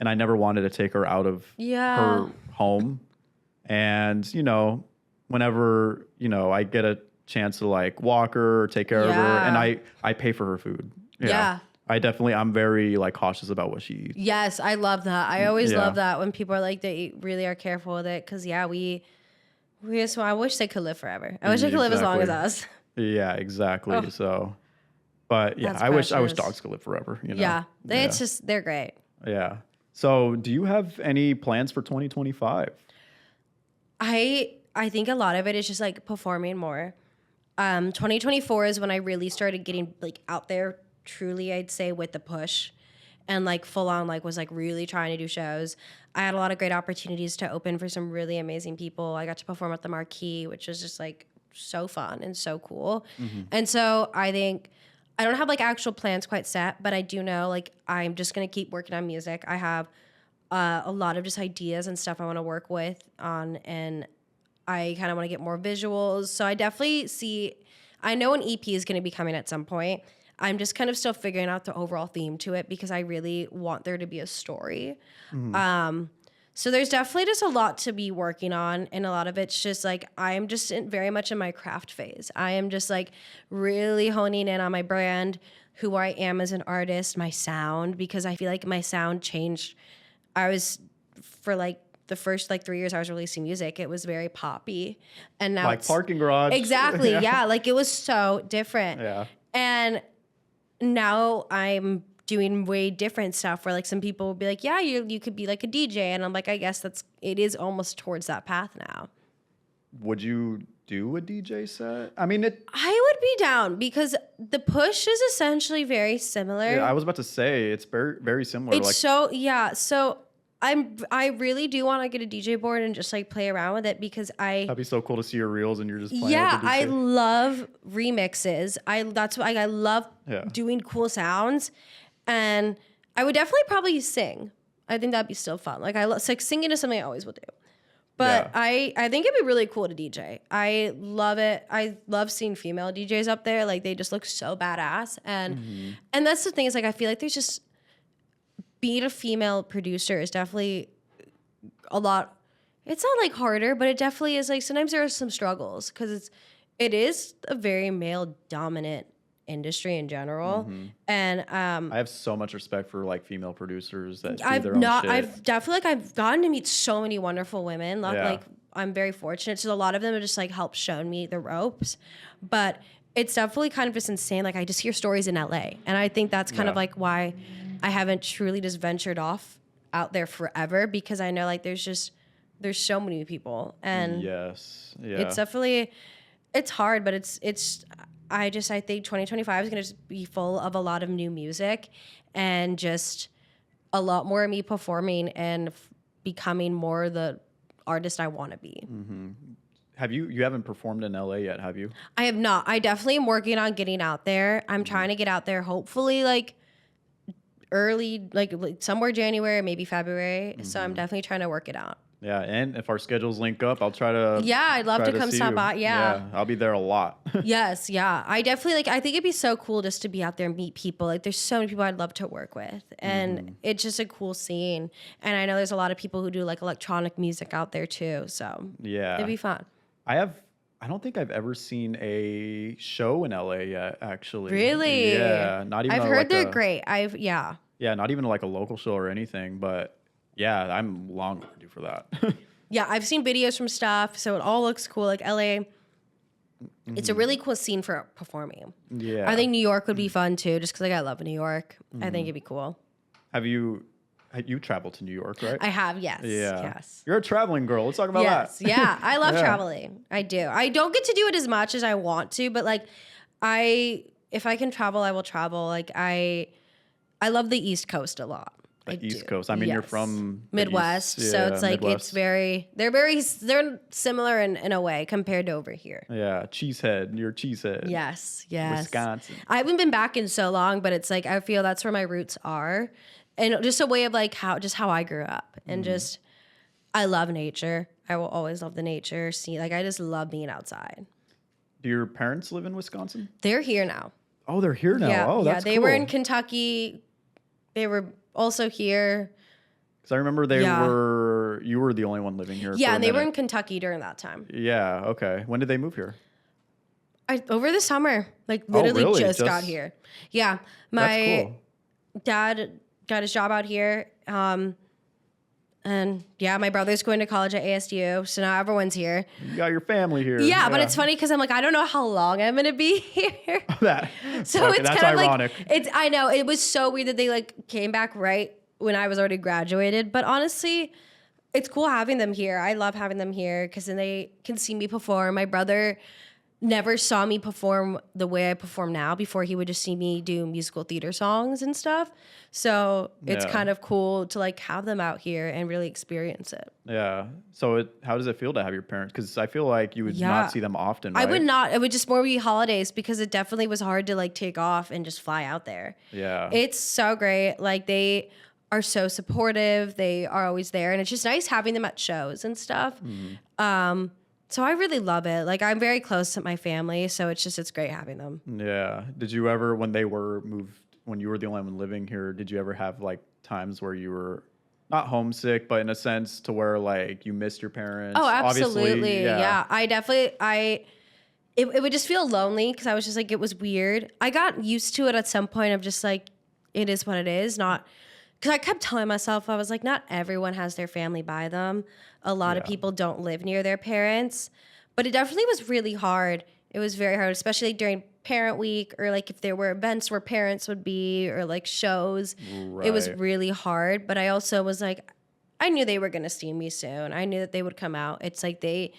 And I never wanted to take her out of her home. And, you know, whenever, you know, I get a chance to like walk her or take care of her, and I pay for her food. Yeah. I'm very like cautious about what she eats. Yes, I love that. I always love that when people are like, they really are careful with it. Cause we just, I wish they could live forever. I wish they could live as long as us. Yeah, exactly. Oh. So, but yeah, I wish dogs could live forever. You know? Yeah. It's just, they're great. Yeah. So do you have any plans for 2025? I think a lot of it is just like performing more. 2024 is when I really started getting like out there truly, I'd say, with the push. and like full on like was like really trying to do shows. I had a lot of great opportunities to open for some really amazing people. I got to perform at the Marquee, which was just like so fun and so cool. And so I think I don't have like actual plans quite set, but I do know like I'm just gonna keep working on music. I have a lot of just ideas and stuff I want to work with on, and I kind of want to get more visuals. So I definitely see, I know an EP is going to be coming at some point. I'm just kind of still figuring out the overall theme to it because I really want there to be a story. So there's definitely just a lot to be working on, and a lot of it's just like I'm just very much in my craft phase. I am just like really honing in on my brand, who I am as an artist, my sound, because I feel like my sound changed. I was for like the first like 3 years I was releasing music, it was very poppy, and now Like it's parking garage. exactly yeah, like it was so different. Yeah. And now I'm doing way different stuff where like some people will be like, yeah, you could be like a DJ, and I'm like, I guess it is almost towards that path now. Would you do a DJ set? I mean, I would be down because the push is essentially very similar. yeah, I was about to say it's very, very similar. It's like, so I really do want to get a DJ board and just like play around with it because that'd be so cool to see your reels and you're just playing. yeah, with the I DJ. love remixes. That's why I love doing cool sounds, and I would definitely probably sing. I think that'd be still fun. Like like singing is something I always will do. But I think it'd be really cool to DJ. I love it. I love seeing female DJs up there. Like they just look so badass. And that's the thing is like I feel like there's just being a female producer is definitely a lot. It's not like harder, but it definitely is like sometimes there are some struggles because it is a very male dominant industry in general. And I have so much respect for like female producers that do I've their own shit. I've definitely like I've gotten to meet so many wonderful women. Like I'm very fortunate. So a lot of them have just like helped shown me the ropes. But it's definitely kind of just insane. Like I just hear stories in LA. And I think that's kind of like why I haven't truly just ventured off out there forever, because I know like there's so many people. And yes. Yeah. it's definitely it's hard, but I think 2025 is going to just be full of a lot of new music and just a lot more of me performing and becoming more the artist I want to be. Have you haven't performed in LA yet, have you? I have not. I definitely am working on getting out there. I'm trying to get out there hopefully like early, like somewhere January, maybe February. So I'm definitely trying to work it out. Yeah, and if our schedules link up, I'll try to. Yeah, I'd love to come see stop you. by. Yeah. I'll be there a lot. Yes, yeah. I definitely I think it'd be so cool just to be out there and meet people. Like there's so many people I'd love to work with. And it's just a cool scene. And I know there's a lot of people who do like electronic music out there too. So Yeah, it'd be fun. I don't think I've ever seen a show in LA yet, actually. Really? Yeah, not even. I've heard like they're great. Yeah. Yeah, not even like a local show or anything, but yeah, I'm long overdue for that. Yeah, I've seen videos from stuff, so it all looks cool. Like LA, it's a really cool scene for performing. Yeah. I think New York would be fun too, just because like I love New York. I think it'd be cool. Have you traveled to New York, right? I have, yes. Yeah. Yes. You're a traveling girl. Let's talk about Yes. that. Yeah. I love Yeah. traveling. I do. I don't get to do it as much as I want to, but like if I can travel, I will travel. Like I love the East Coast a lot. The East Coast. I mean, you're Yes. from the Midwest, East. so Yeah, it's like Midwest. they're similar in a way compared to over here. Yeah, cheesehead. You're cheesehead. Yes. Wisconsin. I haven't been back in so long, but it's like I feel that's where my roots are, and just a way of like how I grew up, and just I love nature. I will always love the nature. I just love being outside. Do your parents live in Wisconsin? They're here now. Oh, they're here now. Yeah, Oh, that's they cool. were in Kentucky. They were also here. Because I remember you were the only one living here. Yeah, for a and they were in minute. Kentucky during that time. Yeah. Okay. When did they move here? Over the summer, like literally really? just got Just- here. Yeah, That's my cool. dad got his job out here. And yeah, my brother's going to college at ASU, so now everyone's here. You got your family here. Yeah, but it's funny because I'm like, I don't know how long I'm gonna be here. That. So Okay, it's that's kind of ironic. like I know it was so weird that they like came back right when I was already graduated. But honestly, it's cool having them here. I love having them here because then they can see me perform. My brother never saw me perform the way I perform now. Before, he would just see me do musical theater songs and stuff. So it's Yeah. kind of cool to like have them out here and really experience it. Yeah. So how does it feel to have your parents? Because I feel like you would Yeah. not see them often, I right? would not. It would just more be holidays because it definitely was hard to like take off and just fly out there. Yeah. It's so great. Like they are so supportive. They are always there, and it's just nice having them at shows and stuff. So I really love it. Like I'm very close to my family, so it's great having them. Yeah. Did you ever, when they were moved, when you were the only one living here, did you ever have like times where you were not homesick, but in a sense to where like you missed your parents? Oh, Obviously, absolutely. Yeah. I definitely it would just feel lonely because I was just like it was weird. I got used to it at some point of just like it is what it is, not because I kept telling myself I was like not everyone has their family by them. A lot of Yeah. people don't live near their parents, but it definitely was really hard. It was very hard, especially like during parent week or like if there were events where parents would be or like shows. It was Right. really hard, but I also was like I knew they were going to see me soon. I knew that they would come out. It's like they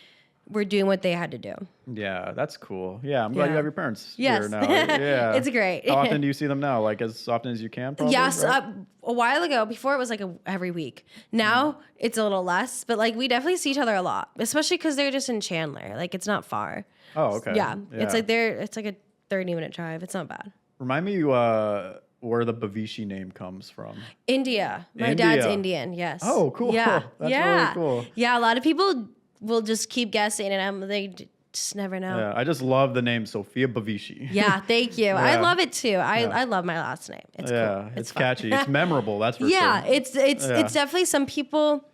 were doing what they had to do. Yeah, that's cool. Yeah, I'm glad you Yeah. have your parents Yes. here now. Yeah. It's great. How often do you see them now? Like as often as you can, probably? Yes, right? a while ago, before it was like every week. Now it's a little less, but like we definitely see each other a lot, especially because they're just in Chandler. Like it's not far. Oh, okay. Yeah, it's like it's like a 30-minute drive. It's not bad. Remind me where the Bavishi name comes from. India. My dad's India. Indian. Yes. Oh, cool. Yeah. That's yeah. really cool. Yeah. A lot of people will just keep guessing, and just never know. Yeah, I just love the name Sophia Bavishi. Yeah, thank you. I Yeah. love it too. I Yeah. love my last name. It's Yeah, cool. it's fun. catchy. It's memorable. That's for Yeah, sure. it's Yeah. definitely some people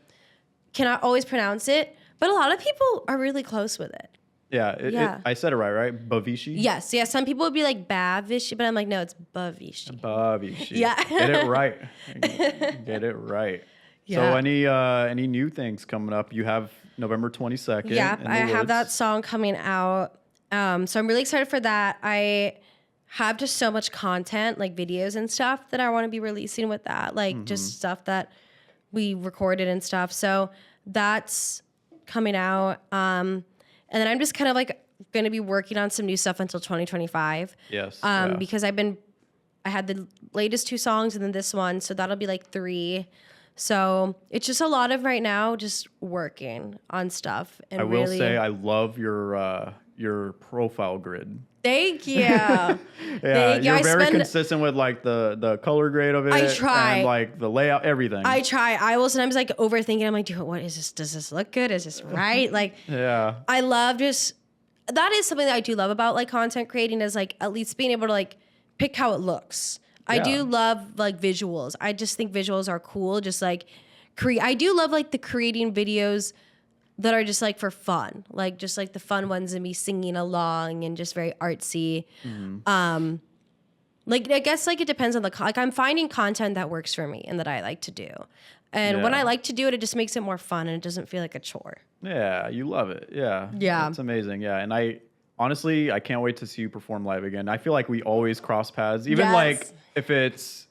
cannot always pronounce it, but a lot of people are really close with it. Yeah, Yeah. I said it right? Bavishi? Yes, yeah. Some people would be like Bavishi, but I'm like, no, it's Bavishi. Bavishi. Yeah. Get it right. Get it right. Yeah. So any new things coming up? You have November 22nd. Yeah, in the I have that woods. song coming out. So I'm really excited for that. I have just so much content, like videos and stuff that I want to be releasing with that, like just stuff that we recorded and stuff. So that's coming out. And then I'm just kind of like going to be working on some new stuff until 2025. Yes. Yeah. Because I had the latest 2 songs and then this one, so that'll be like 3. So it's just a lot of right now just working on stuff. And I will really, say I love your profile grid. thank you. Yeah, Thank you. you're I very spend- consistent with like the color grade of it. I try. And like the layout, everything. I try. I will sometimes like overthink it. I'm like, dude, what is this? Does this look good? Is this right? Like, yeah. I love just that is something that I do love about like content creating is like at least being able to like pick how it looks. I Yeah. do love like visuals. I just think visuals are cool. Just like I do love like the creating videos that are just like for fun, like just like the fun ones and me singing along and just very artsy. Like I guess like it depends on like I'm finding content that works for me and that I like to do. And when Yeah. I like to do it, it just makes it more fun and it doesn't feel like a chore. Yeah, you love it. Yeah. Yeah. It's amazing. Yeah. And I honestly, I can't wait to see you perform live again. I feel like we always cross paths, even Yes. like if it's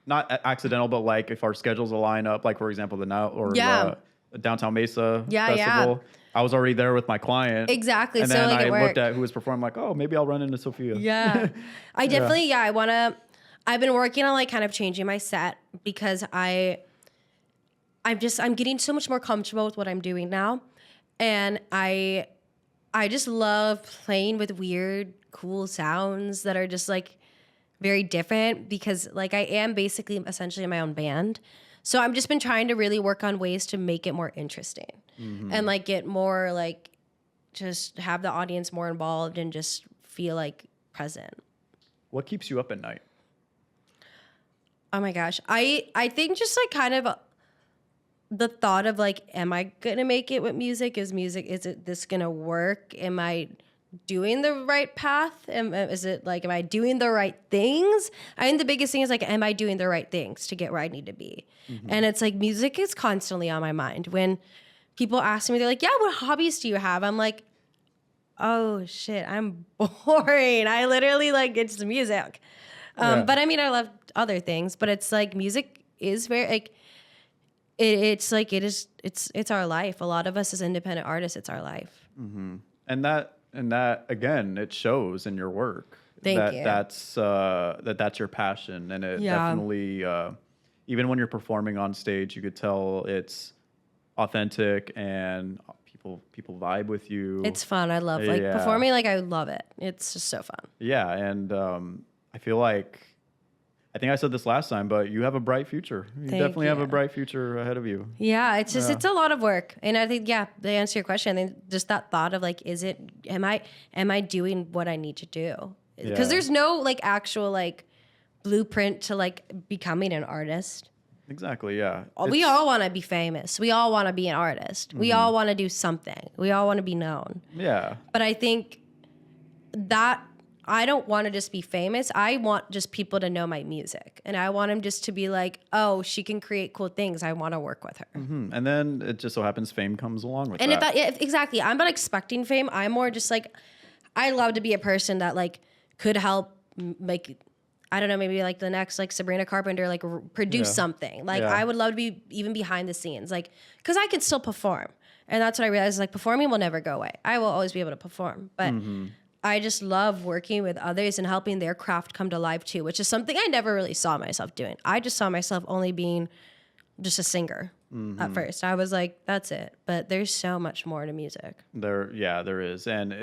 not accidental, but like if our schedules align up, like for example, the now or Yeah. the Downtown Mesa Yeah, yeah. festival. I was already there with my client. Exactly. And So, then like, I it looked worked. at who was performing, like, oh, maybe I'll run into Sophia. Yeah. I definitely, I've been working on like kind of changing my set because I'm getting so much more comfortable with what I'm doing now. And I just love playing with weird, cool sounds that are just like very different because like I am basically essentially in my own band. So I've just been trying to really work on ways to make it more interesting and like get more like just have the audience more involved and just feel like present. What keeps you up at night? Oh my gosh. I think just like kind of the thought of like, am I going to make it with music? Is this going to work? Am I doing the right path? Am I doing the right things? I think the biggest thing is like, am I doing the right things to get where I need to be? And it's like music is constantly on my mind. When people ask me, they're like, yeah, what hobbies do you have? I'm like, oh shit, I'm boring. I literally like, it's the music. Yeah. But I mean, I love other things, but it's like music is very like, it's our life. A lot of us as independent artists, it's our life. And and that again, it shows in your work. Thank that you. that's your passion, and it Yeah. definitely, even when you're performing on stage, you could tell it's authentic, and people vibe with you. It's fun. I love like Yeah. performing. Like I love it. It's just so fun. Yeah, and I feel like I think I said this last time, but you have a bright future. You Thank definitely have a you. bright future ahead of you. Yeah, it's just it's a lot of work, and I think to answer your question, I think just that thought of like, am I doing what I need to do? Because Yeah. there's no like actual like blueprint to like becoming an artist. Exactly. Yeah. We It's- all want to be famous. We all want to be an artist. We all want to do something. We all want to be known. Yeah. But I think that I don't want to just be famous. I want just people to know my music. And I want them just to be like, oh, she can create cool things. I want to work with her. And then it just so happens fame comes along with And that. if exactly, I'm not expecting fame. I'm more just like, I love to be a person that like could help make, I don't know, maybe like the next like Sabrina Carpenter, like produce Yeah. something. Like Yeah. I would love to be even behind the scenes, like, cause I can still perform. And that's what I realized, like performing will never go away. I will always be able to perform, but I just love working with others and helping their craft come to life too, which is something I never really saw myself doing. I just saw myself only being just a singer at first. I was like, that's it. But there's so much more to music. There is. And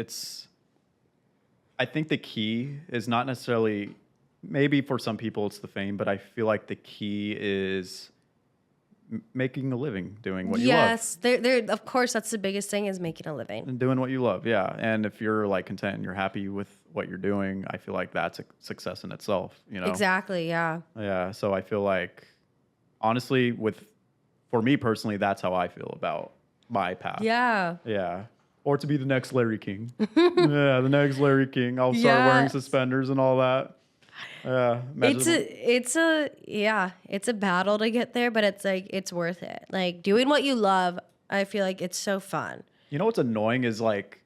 I think the key is not necessarily, maybe for some people it's the fame, but I feel like the key is making a living doing what you love. Yes, there. Of course, that's the biggest thing is making a living. And doing what you love, yeah. And if you're like content and you're happy with what you're doing, I feel like that's a success in itself, you know? Exactly. Yeah. Yeah. So I feel like, honestly, for me personally, that's how I feel about my path. Yeah. Yeah. Or to be the next Larry King. Yeah, the next Larry King. I'll start wearing Yes. suspenders and all that. Yeah. It's a battle to get there, but it's like it's worth it. Like doing what you love, I feel like it's so fun. You know what's annoying is like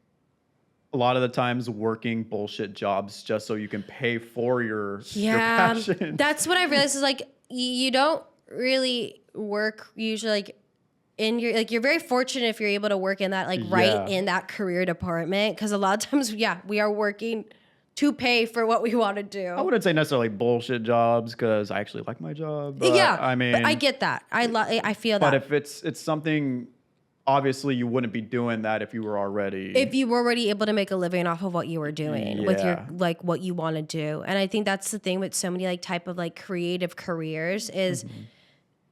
a lot of the times working bullshit jobs just so you can pay for your passion. That's what I realized is like you don't really work usually like in your like you're very fortunate if you're able to work in that like right Yeah. in that career department because a lot of times we are working to pay for what we want to do. I wouldn't say necessarily bullshit jobs because I actually like my job. But yeah, I mean, but I get that. I feel but that. if it's something, obviously you wouldn't be doing that if you were already. If you were already able to make a living off of what you were doing with your Yeah. like what you want to do, and I think that's the thing with so many like type of like creative careers is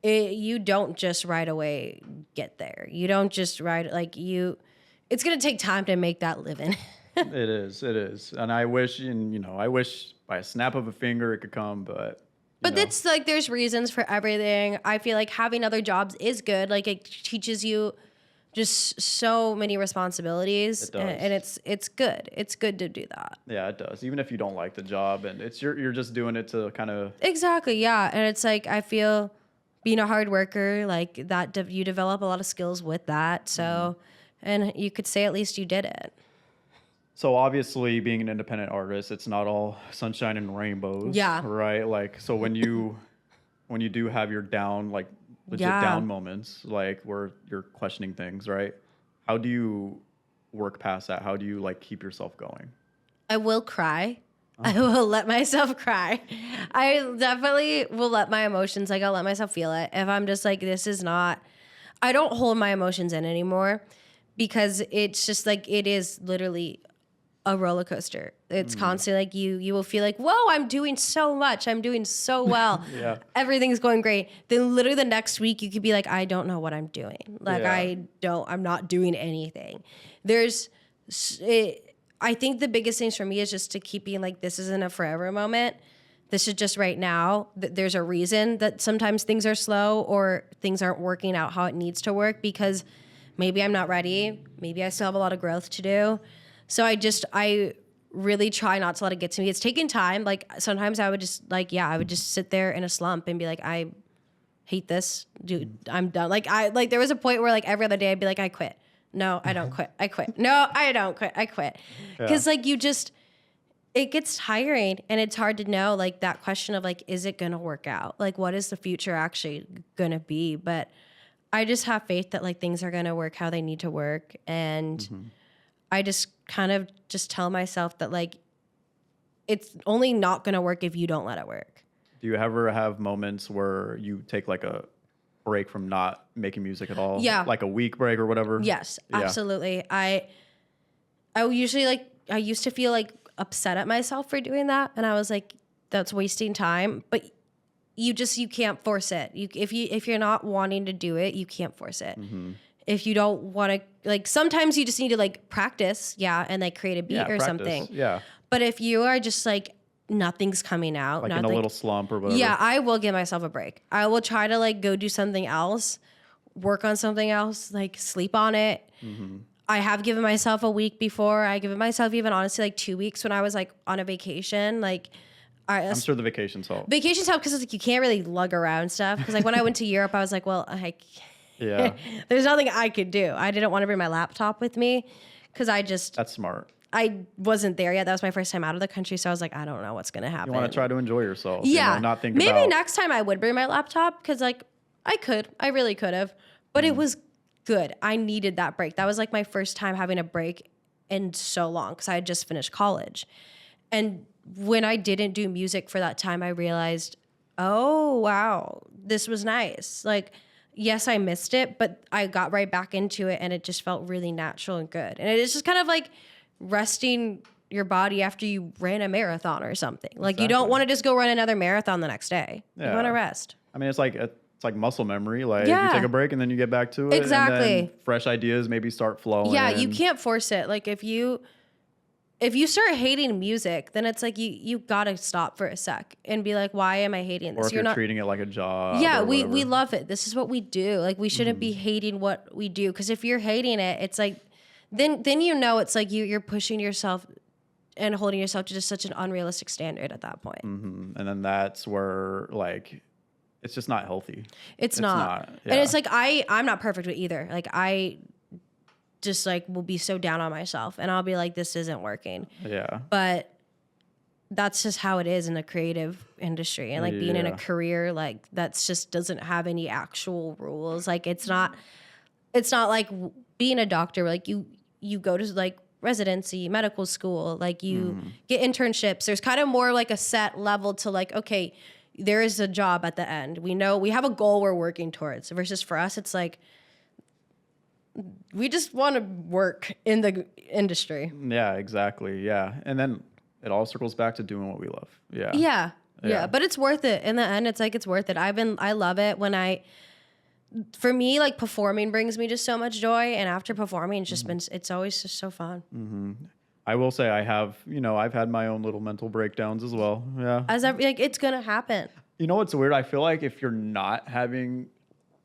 you don't just right away get there. You don't just it's gonna take time to make that living. It is, and I wish, I wish by a snap of a finger it could come, but. But it's like there's reasons for everything. I feel like having other jobs is good. Like it teaches you just so many responsibilities, It does. and it's good. It's good to do that. Yeah, it does. Even if you don't like the job, and you're just doing it to kind of. Exactly, yeah. And it's like I feel being a hard worker, like that you develop a lot of skills with that. So, and you could say at least you did it. So obviously, being an independent artist, it's not all sunshine and rainbows. Yeah. Right. Like, so when you do have your down, like legit Yeah. down moments, like where you're questioning things, right? How do you work past that? How do you like keep yourself going? I will cry. I will let myself cry. I definitely will let my emotions, like I'll let myself feel it. If I'm just like, this is not, I don't hold my emotions in anymore because it's just like, it is literally a roller coaster. It's constantly like you will feel like, whoa, I'm doing so much. I'm doing so well. Yeah. Everything's going great. Then literally the next week you could be like, I don't know what I'm doing. Like Yeah. I'm not doing anything. I think the biggest things for me is just to keep being like, this isn't a forever moment. This is just right now. There's a reason that sometimes things are slow or things aren't working out how it needs to work because maybe I'm not ready. Maybe I still have a lot of growth to do. So I really try not to let it get to me. It's taken time. Like sometimes I would just sit there in a slump and be like, I hate this, dude. I'm done. Like there was a point where like every other day I'd be like, I quit. No, I don't quit. I quit. No, I don't quit. I quit. Because like it gets tiring and it's hard to know like that question of like, is it gonna work out? Like what is the future actually gonna be? But I just have faith that like things are gonna work how they need to work and I just kind of just tell myself that like it's only not going to work if you don't let it work. Do you ever have moments where you take like a break from not making music at all? Yeah. Like a week break or whatever? Yes, Yeah. absolutely. I usually like, I used to feel like upset at myself for doing that. And I was like, that's wasting time. But you can't force it. If you're not wanting to do it, you can't force it. Mm-hmm. If you don't want to, like, sometimes you just need to like practice. Yeah. And like create a beat or practice. something. Yeah. But if you are just like, nothing's coming out. Like in a little slump or whatever. Yeah, I will give myself a break. I will try to like go do something else, work on something else, like sleep on it. Mm-hmm. I have given myself a week before. I given myself even honestly like 2 weeks when I was like on a vacation. Like I'm sure the vacations help. vacations help because like you can't really lug around stuff. Because like when I went to Europe, I was like, well, Yeah. there's nothing I could do. I didn't want to bring my laptop with me because That's smart. I wasn't there yet. That was my first time out of the country. So I was like, I don't know what's going to happen. You want to try to enjoy yourself. Yeah. Not think Maybe about... next time I would bring my laptop because like I really could have, but it was good. I needed that break. That was like my first time having a break in so long because I had just finished college. And when I didn't do music for that time, I realized, oh, wow, this was nice. Like, yes, I missed it, but I got right back into it and it just felt really natural and good. And it's just kind of like resting your body after you ran a marathon or something. Like you don't want to just go run another marathon the next day. Yeah. You want to rest. I mean, it's like muscle memory. Like Yeah. you take a break and then you get back to it. Exactly. And then fresh ideas maybe start flowing. Yeah, you can't force it. Like if you start hating music, then it's like you gotta stop for a sec and be like, why am I hating this? Or if you're treating it like a job. Yeah, or we whatever. love it. This is what we do. Like we shouldn't be hating what we do. Because if you're hating it, it's like then you know it's like you're pushing yourself and holding yourself to just such an unrealistic standard at that point. And then that's where like it's just not healthy. It's not. Yeah. And it's like I'm not perfect with either. Like I just like will be so down on myself and I'll be like, this isn't working. Yeah. But that's just how it is in the creative industry and like being in a Yeah. career like that's just doesn't have any actual rules. Like it's not like being a doctor. Like you go to like residency, medical school, like you get internships. There's kind of more like a set level to like, okay, there is a job at the end. We know we have a goal we're working towards versus for us, it's like, we just want to work in the industry. Yeah, exactly. Yeah. And then it all circles back to doing what we love. Yeah. Yeah. But it's worth it. In the end, it's like, it's worth it. I love it for me, like performing brings me just so much joy. And after performing, it's just it's always just so fun. I will say I've had my own little mental breakdowns as well. Yeah. Like it's going to happen. You know what's weird? I feel like if you're not having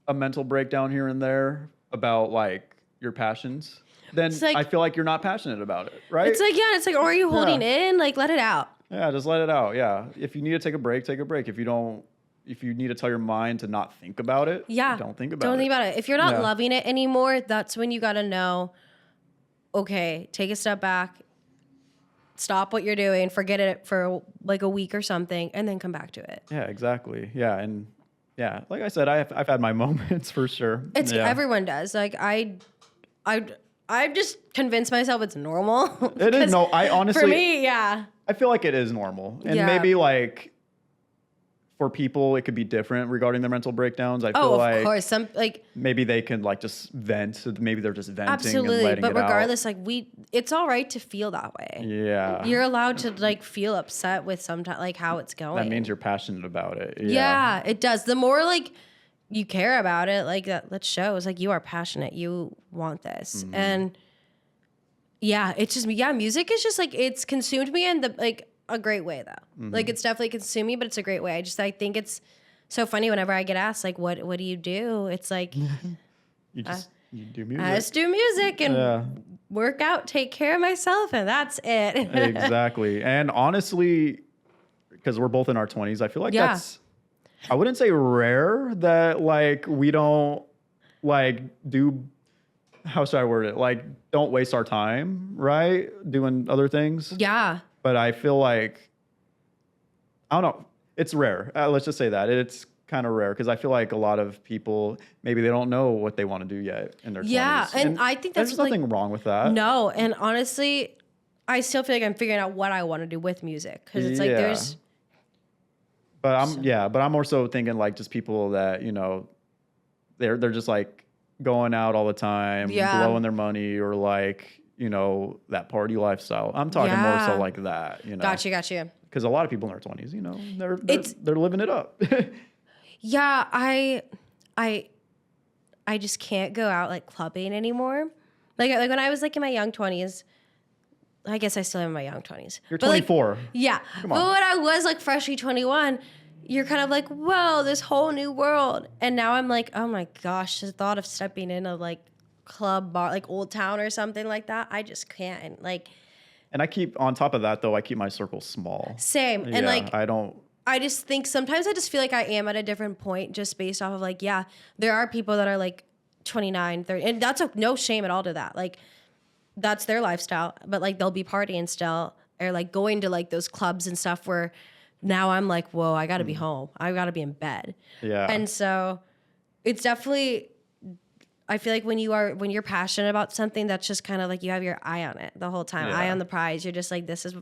a mental breakdown here and there about like your passions, then like- I feel like you're not passionate about it, right? It's like, yeah, it's like, or are you holding in? Like, let it out. Yeah, just let it out. Yeah. If you need to take a break, take a break. If you need to tell your mind to not think about it, Yeah. don't think about Don't it. think about it. If you're not Yeah. loving it anymore, that's when you got to know, okay, take a step back, stop what you're doing, forget it for like a week or something, and then come back to it. Yeah, exactly. Yeah. And yeah, like I said, I've had my moments for sure. It's yeah. everyone does. Like I've just convinced myself it's normal. It is. No, I honestly, for me, yeah. I feel like it is normal. And Yeah. maybe like for people, it could be different regarding their mental breakdowns. I feel Oh, like of course. Some like maybe they can like just vent. So maybe they're just venting and absolutely, letting but it out. regardless, like it's all right to feel that way. Yeah. You're allowed to like feel upset with sometimes like how it's going. That means you're passionate about it. Yeah, it does. The more like you care about it, like that shows like you are passionate. You want this. And yeah, it's just music is just like it's consumed me in the like a great way though. Like it's definitely consumed me, but it's a great way. I think it's so funny whenever I get asked like what do you do? It's like You do music. I just do music and work out, take care of myself, and that's it. Exactly. And honestly, because we're both in our 20s, I feel like Yeah. that's, I wouldn't say rare that like we don't like do, how should I word it? Like don't waste our time, right? Doing other things. Yeah. But I feel like, I don't know, it's rare. Let's just say that. It's kind of rare because I feel like a lot of people maybe they don't know what they want to do yet in their 20s. And I think that's there's nothing wrong with that. No, and honestly, I still feel like I'm figuring out what I want to do with music because it's like there's. But I'm more so thinking like just people that they're just like going out all the time, blowing their money, or like that party lifestyle. I'm talking more so like that. Gotcha. Because a lot of people in their 20s, they're living it up. Yeah, I just can't go out like clubbing anymore. Like when I was like in my young 20s, I guess I still am in my young 20s. You're 24. Like, yeah. But when I was like freshly 21, you're kind of like, whoa, this whole new world. And now I'm like, oh my gosh, the thought of stepping in a like club bar, like Old Town or something like that, I just can't. Like, and I keep on top of that though, I keep my circle small. Same. Yeah, and like I just think sometimes I just feel like I am at a different point just based off of like, yeah, there are people that are like 29, 30, and that's no shame at all to that. Like, that's their lifestyle, but like they'll be partying still or like going to like those clubs and stuff where now I'm like, whoa, I gotta be home. I gotta be in bed. Yeah. And so it's definitely, I feel like when you're passionate about something, that's just kind of like you have your eye on it the whole time, eye on the prize. You're just like, this is.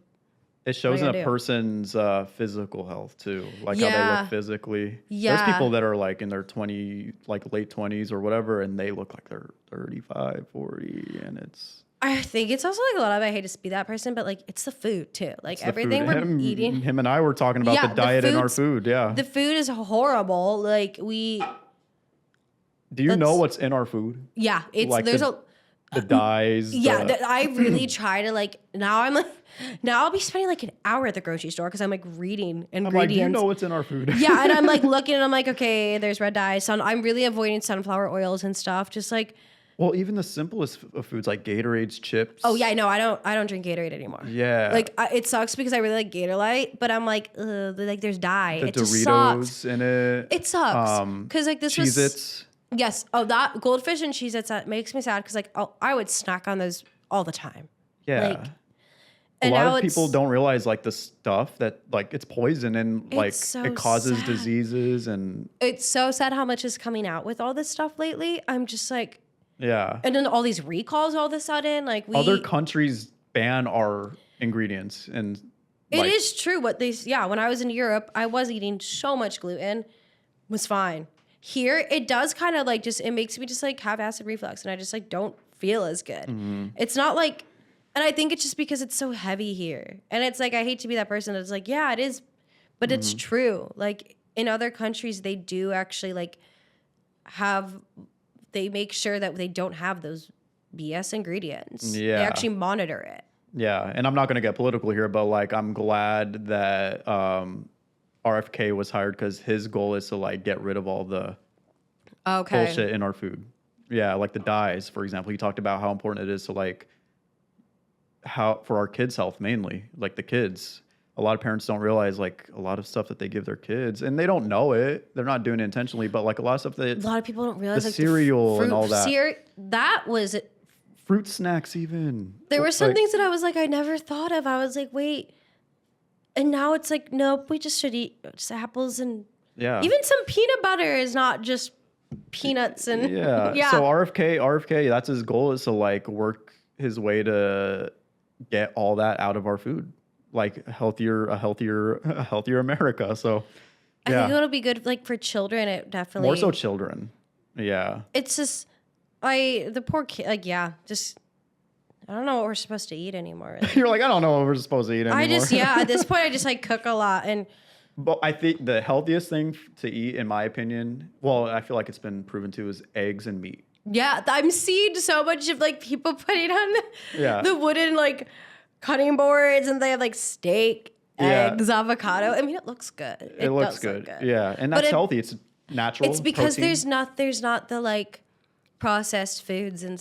It shows in a person's physical health too, like how they look physically. Yeah. There's people that are like in their late 20s or whatever, and they look like they're 35, 40, and it's. I think it's also like a lot of, I hate to be that person, but like it's the food too. Like everything we're eating. Him and I were talking about the diet in our food. Yeah. The food is horrible. Like do you know what's in our food? Yeah. It's like there's the dyes. Yeah. I really try to like, now I'll be spending like an hour at the grocery store because I'm like reading ingredients. I'm like, do you know what's in our food? Yeah. And I'm like looking and I'm like, okay, there's red dye. So I'm really avoiding sunflower oils and stuff. Just like. Well, even the simplest of foods like Gatorades, chips. Oh yeah, no, I don't drink Gatorade anymore. Yeah, like it sucks because I really like Gatorlight, but I'm like, like there's dye. The it Doritos just sucks. in it. It sucks because like this Cheez-Its. Yes. Oh, that Goldfish and Cheez-Its, that makes me sad because like I would snack on those all the time. Yeah. Like, a lot of people don't realize like the stuff that like it's poison and like it causes diseases, and it's so sad how much is coming out with all this stuff lately. I'm just like. Yeah. And then all these recalls all of a sudden, like other countries ban our ingredients, and it is true what when I was in Europe, I was eating so much gluten, was fine. Here, it does kind of like it makes me just like have acid reflux and I just like don't feel as good. Mm-hmm. It's not like, and I think it's just because it's so heavy here. And it's like, I hate to be that person that's like, yeah, it is, but it's true. Like in other countries, they do actually like they make sure that they don't have those BS ingredients. Yeah. They actually monitor it. Yeah. And I'm not going to get political here, but like, I'm glad that RFK was hired because his goal is to like get rid of all the bullshit in our food. Yeah. Like the dyes, for example, he talked about how important it is to like for our kids' health, mainly like the kids. A lot of parents don't realize like a lot of stuff that they give their kids, and they don't know it. They're not doing it intentionally, but like a lot of stuff that a lot of people don't realize the like cereal and all that. That was fruit snacks even. There were some things that I was like, I never thought of. I was like, wait. And now it's like, nope, we just should eat just apples and even some peanut butter is not just peanuts and yeah. So RFK, that's his goal, is to like work his way to get all that out of our food. Like a healthier America. So I think it'll be good like for children. It definitely more so children. Yeah. It's just the poor kid. Like just I don't know what we're supposed to eat anymore. Really. You're like, I don't know what we're supposed to eat anymore. At this point I just like cook a lot But I think the healthiest thing to eat, in my opinion, well, I feel like it's been proven too, is eggs and meat. Yeah, I'm seeing so much of like people putting on the wooden like cutting boards, and they have like steak, eggs, avocado. I mean, it looks good. It looks good. Yeah, and that's healthy. It's natural. It's because protein. there's not the like processed foods and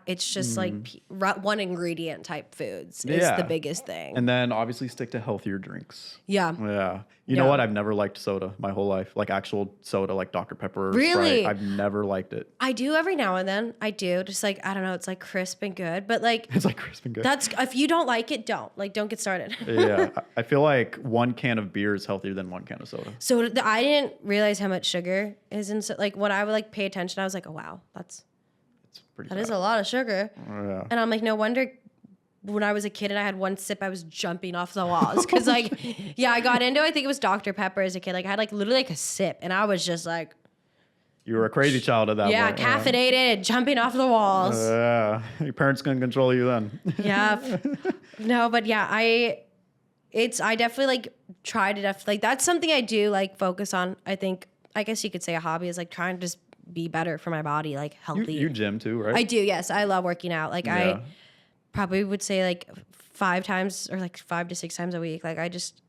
it's just like one ingredient type foods is Yeah. the biggest thing. And then obviously stick to healthier drinks. Yeah. Yeah. You know what? I've never liked soda my whole life. Like actual soda, like Dr. Pepper or Really? Sprite. I've never liked it. I do every now and then. I do. Just like, I don't know, it's like crisp and good. But like It's like crisp and good. that's if you don't like it, don't get started. Yeah. I feel like one can of beer is healthier than one can of soda. So I didn't realize how much sugar is in like when I would like pay attention, I was like, oh wow, It's pretty that is a lot of sugar. Yeah. And I'm like, no wonder when I was a kid and I had one sip, I was jumping off the walls. Cause like, I got into, I think it was Dr. Pepper as a kid. Like I had like literally like a sip and I was just like, You were a crazy child at that point. caffeinated, jumping off the walls. Yeah. Your parents couldn't control you then. Yeah. No, but I definitely like try to like, that's something I do like focus on. I guess you could say a hobby is like trying to just be better for my body, like healthy. You gym too, right? I do. Yes. I love working out. Like Yeah. I probably would say like 5 times or like 5 to 6 times a week. Like I just,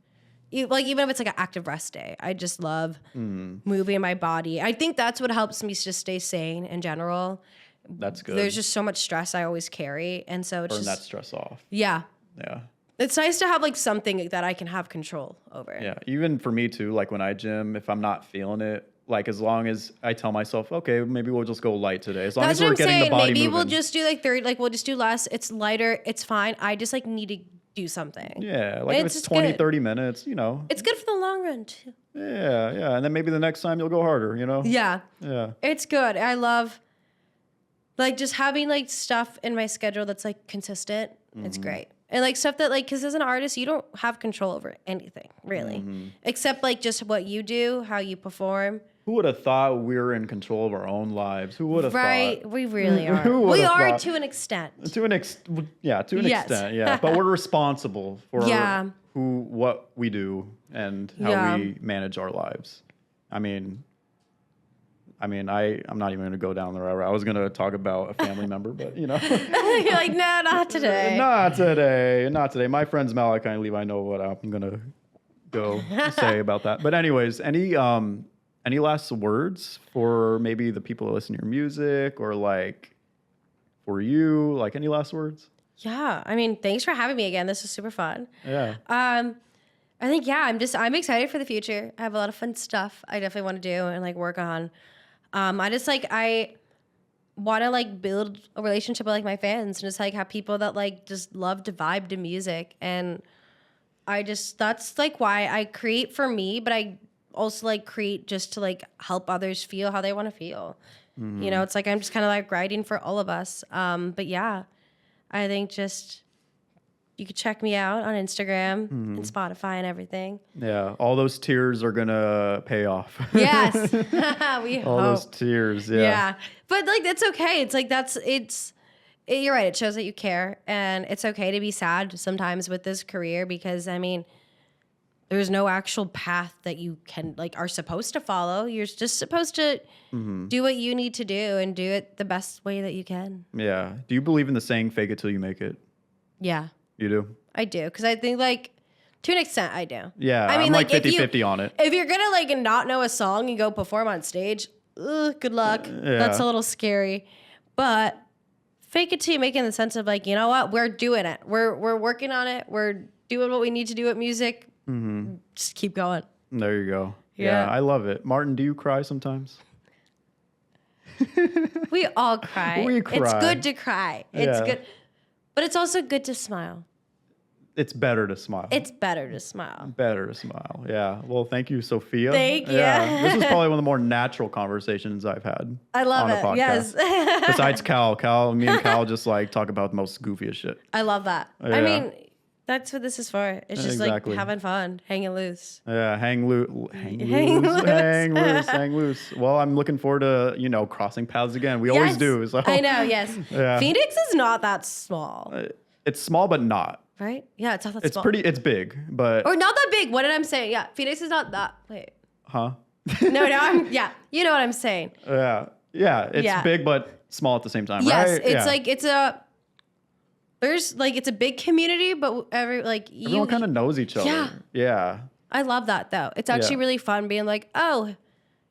like even if it's like an active rest day, I just love moving my body. I think that's what helps me just stay sane in general. That's good. There's just so much stress I always carry. And so it's Burn just, that stress off. yeah. Yeah. It's nice to have like something that I can have control over. Yeah. Even for me too, like when I gym, if I'm not feeling it, like as long as I tell myself, okay, maybe we'll just go light today. As long That's as we're what I'm getting saying. the body Maybe moving. we'll just do like 30, like we'll just do less. It's lighter. It's fine. I just like need to do something. Yeah. Like if It's it's just 20, good. 30 minutes, It's good for the long run too. Yeah. Yeah. And then maybe the next time you'll go harder, Yeah. Yeah. It's good. I love like just having like stuff in my schedule that's like consistent. It's great. And like stuff that like, cause as an artist, you don't have control over anything really, except like just what you do, how you perform. Who would have thought we were in control of our own lives? Who would have Right. thought? We really are. Who We would've are thought? to an extent. To an extent, Yes. yeah. But we're responsible for Yeah. what we do and how Yeah. we manage our lives. I'm not even going to go down the route. I was going to talk about a family member, but You're like, no, not today. not today. Not today. My friend's Malachi and Levi know what I'm going to go say about that. But anyways, any last words for maybe the people that listen to your music or like for you? Like any last words? Yeah. I mean, thanks for having me again. This was super fun. Yeah. I think, I'm excited for the future. I have a lot of fun stuff I definitely want to do and like work on. I want to like build a relationship with like my fans and just like have people that like just love to vibe to music. And that's like why I create for me, but I also like create just to like help others feel how they want to feel. It's like, I'm just kind of like writing for all of us. But yeah, I think just, you could check me out on Instagram and Spotify and everything. Yeah. All those tears are going to pay off. Yes. We All those hope. tears. Yeah. Yeah. But like, that's okay. It's like, you're right. It shows that you care. And it's okay to be sad sometimes with this career because I mean, there's no actual path that you are supposed to follow. You're just supposed to do what you need to do and do it the best way that you can. Yeah. Do you believe in the saying, fake it till you make it? Yeah. You do? I do. Because I think like, to an extent, I do. Yeah. I mean, I'm like if 50-50 on it. If you're going to like not know a song and go perform on stage, good luck. That's a little scary. But fake it till you make it in the sense of like, you know what? We're doing it. We're working on it. We're doing what we need to do with music. Just keep going. There you go. Yeah. I love it. Martin, do you cry sometimes? We all cry. We It's cry. good to cry. It's Yeah. good. But it's also good to smile. It's better to smile. It's better to smile. Better to smile. Yeah. Well, thank you, Sophia. Thank you. Yeah. This was probably one of the more natural conversations I've had. I love on a it. podcast. Yes. Besides me and Cal just like talk about the most goofiest shit. I love that. Yeah. I mean, that's what this is for. It's just Exactly. like having fun, hanging loose. Yeah, hang loose. Hang loose. Hang loose. Well, I'm looking forward to, crossing paths again. We always Yes. do. So. I know, yes. Yeah. Phoenix is not that small, It's small, but not. right? Yeah, it's not that It's small. it's big, but. Or not that big. What did I say? Yeah, Phoenix is not that. Wait. Huh? No, yeah. You know what I'm saying. Yeah. Yeah. It's Yeah. big, but small at the same time, Yes, right? it's Yeah. like, it's a big community, but Everyone kind of knows each other. Yeah. Yeah. I love that though. It's actually Yeah. really fun being like, oh,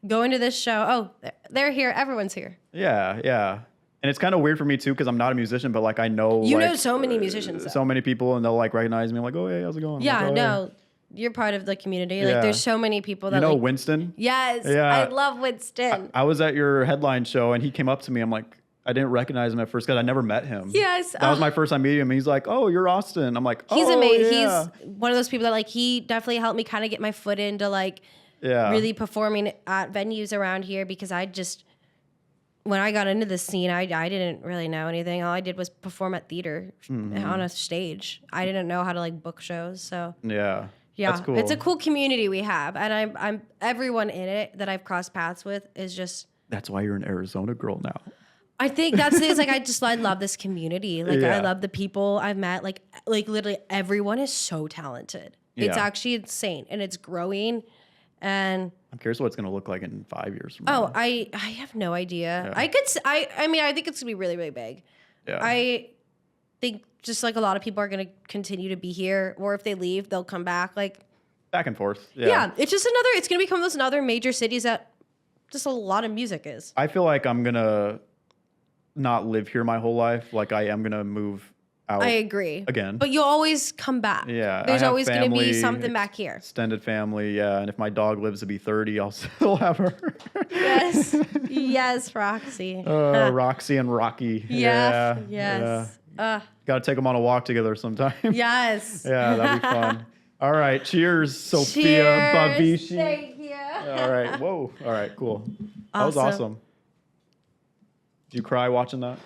going to this show. Oh, they're here. Everyone's here. Yeah, yeah. And it's kind of weird for me too because I'm not a musician, but like I know You like, know so many musicians, though. so many people, and they'll like recognize me. I'm like, oh hey, how's it going? I'm Yeah, like, "Oh, hey." no, you're part of the community. Yeah. Like, there's so many people that You know like. Winston? Yes, Yeah. I love Winston. I was at your headline show, and he came up to me. I'm like, I didn't recognize him at first because I never met him. Yes, that was my first time meeting him. He's like, oh, you're Austin. I'm like, oh, He's amazing. yeah. He's one of those people that like he definitely helped me kind of get my foot into like Yeah. really performing at venues around here because I just when I got into this scene, I didn't really know anything. All I did was perform at theater on a stage. I didn't know how to like book shows. So Yeah. yeah, That's cool. it's a cool community we have, and I'm everyone in it that I've crossed paths with is just. That's why you're an Arizona girl now. I think that's it's like I love this community. Like I Yeah. love the people I've met. Like literally everyone is so talented. It's Yeah. actually insane and it's growing. And I'm curious what it's gonna look like in 5 years from oh, now. I have no idea. Yeah. I mean I think it's gonna be really really big. Yeah. I think just like a lot of people are gonna continue to be here, or if they leave, they'll come back. Like Back and forth. yeah, it's just another. It's gonna become those another major cities that just a lot of music is. I feel like I'm gonna not live here my whole life. Like I am gonna move out. I agree. Again. But you'll always come back. Yeah, I There's have always going to be family, something back here. Extended family, yeah. And if my dog lives to be 30, I'll still have her. Yes. Yes, Roxy. Roxy and Rocky. Yes. Yes. Yeah. Got to take them on a walk together sometime. Yes. Yeah, that'd be fun. All right. Cheers, Sophia Cheers. Bavishi. Thank you. All right. Whoa. All right. Cool. That was Awesome. awesome. Did you cry watching that?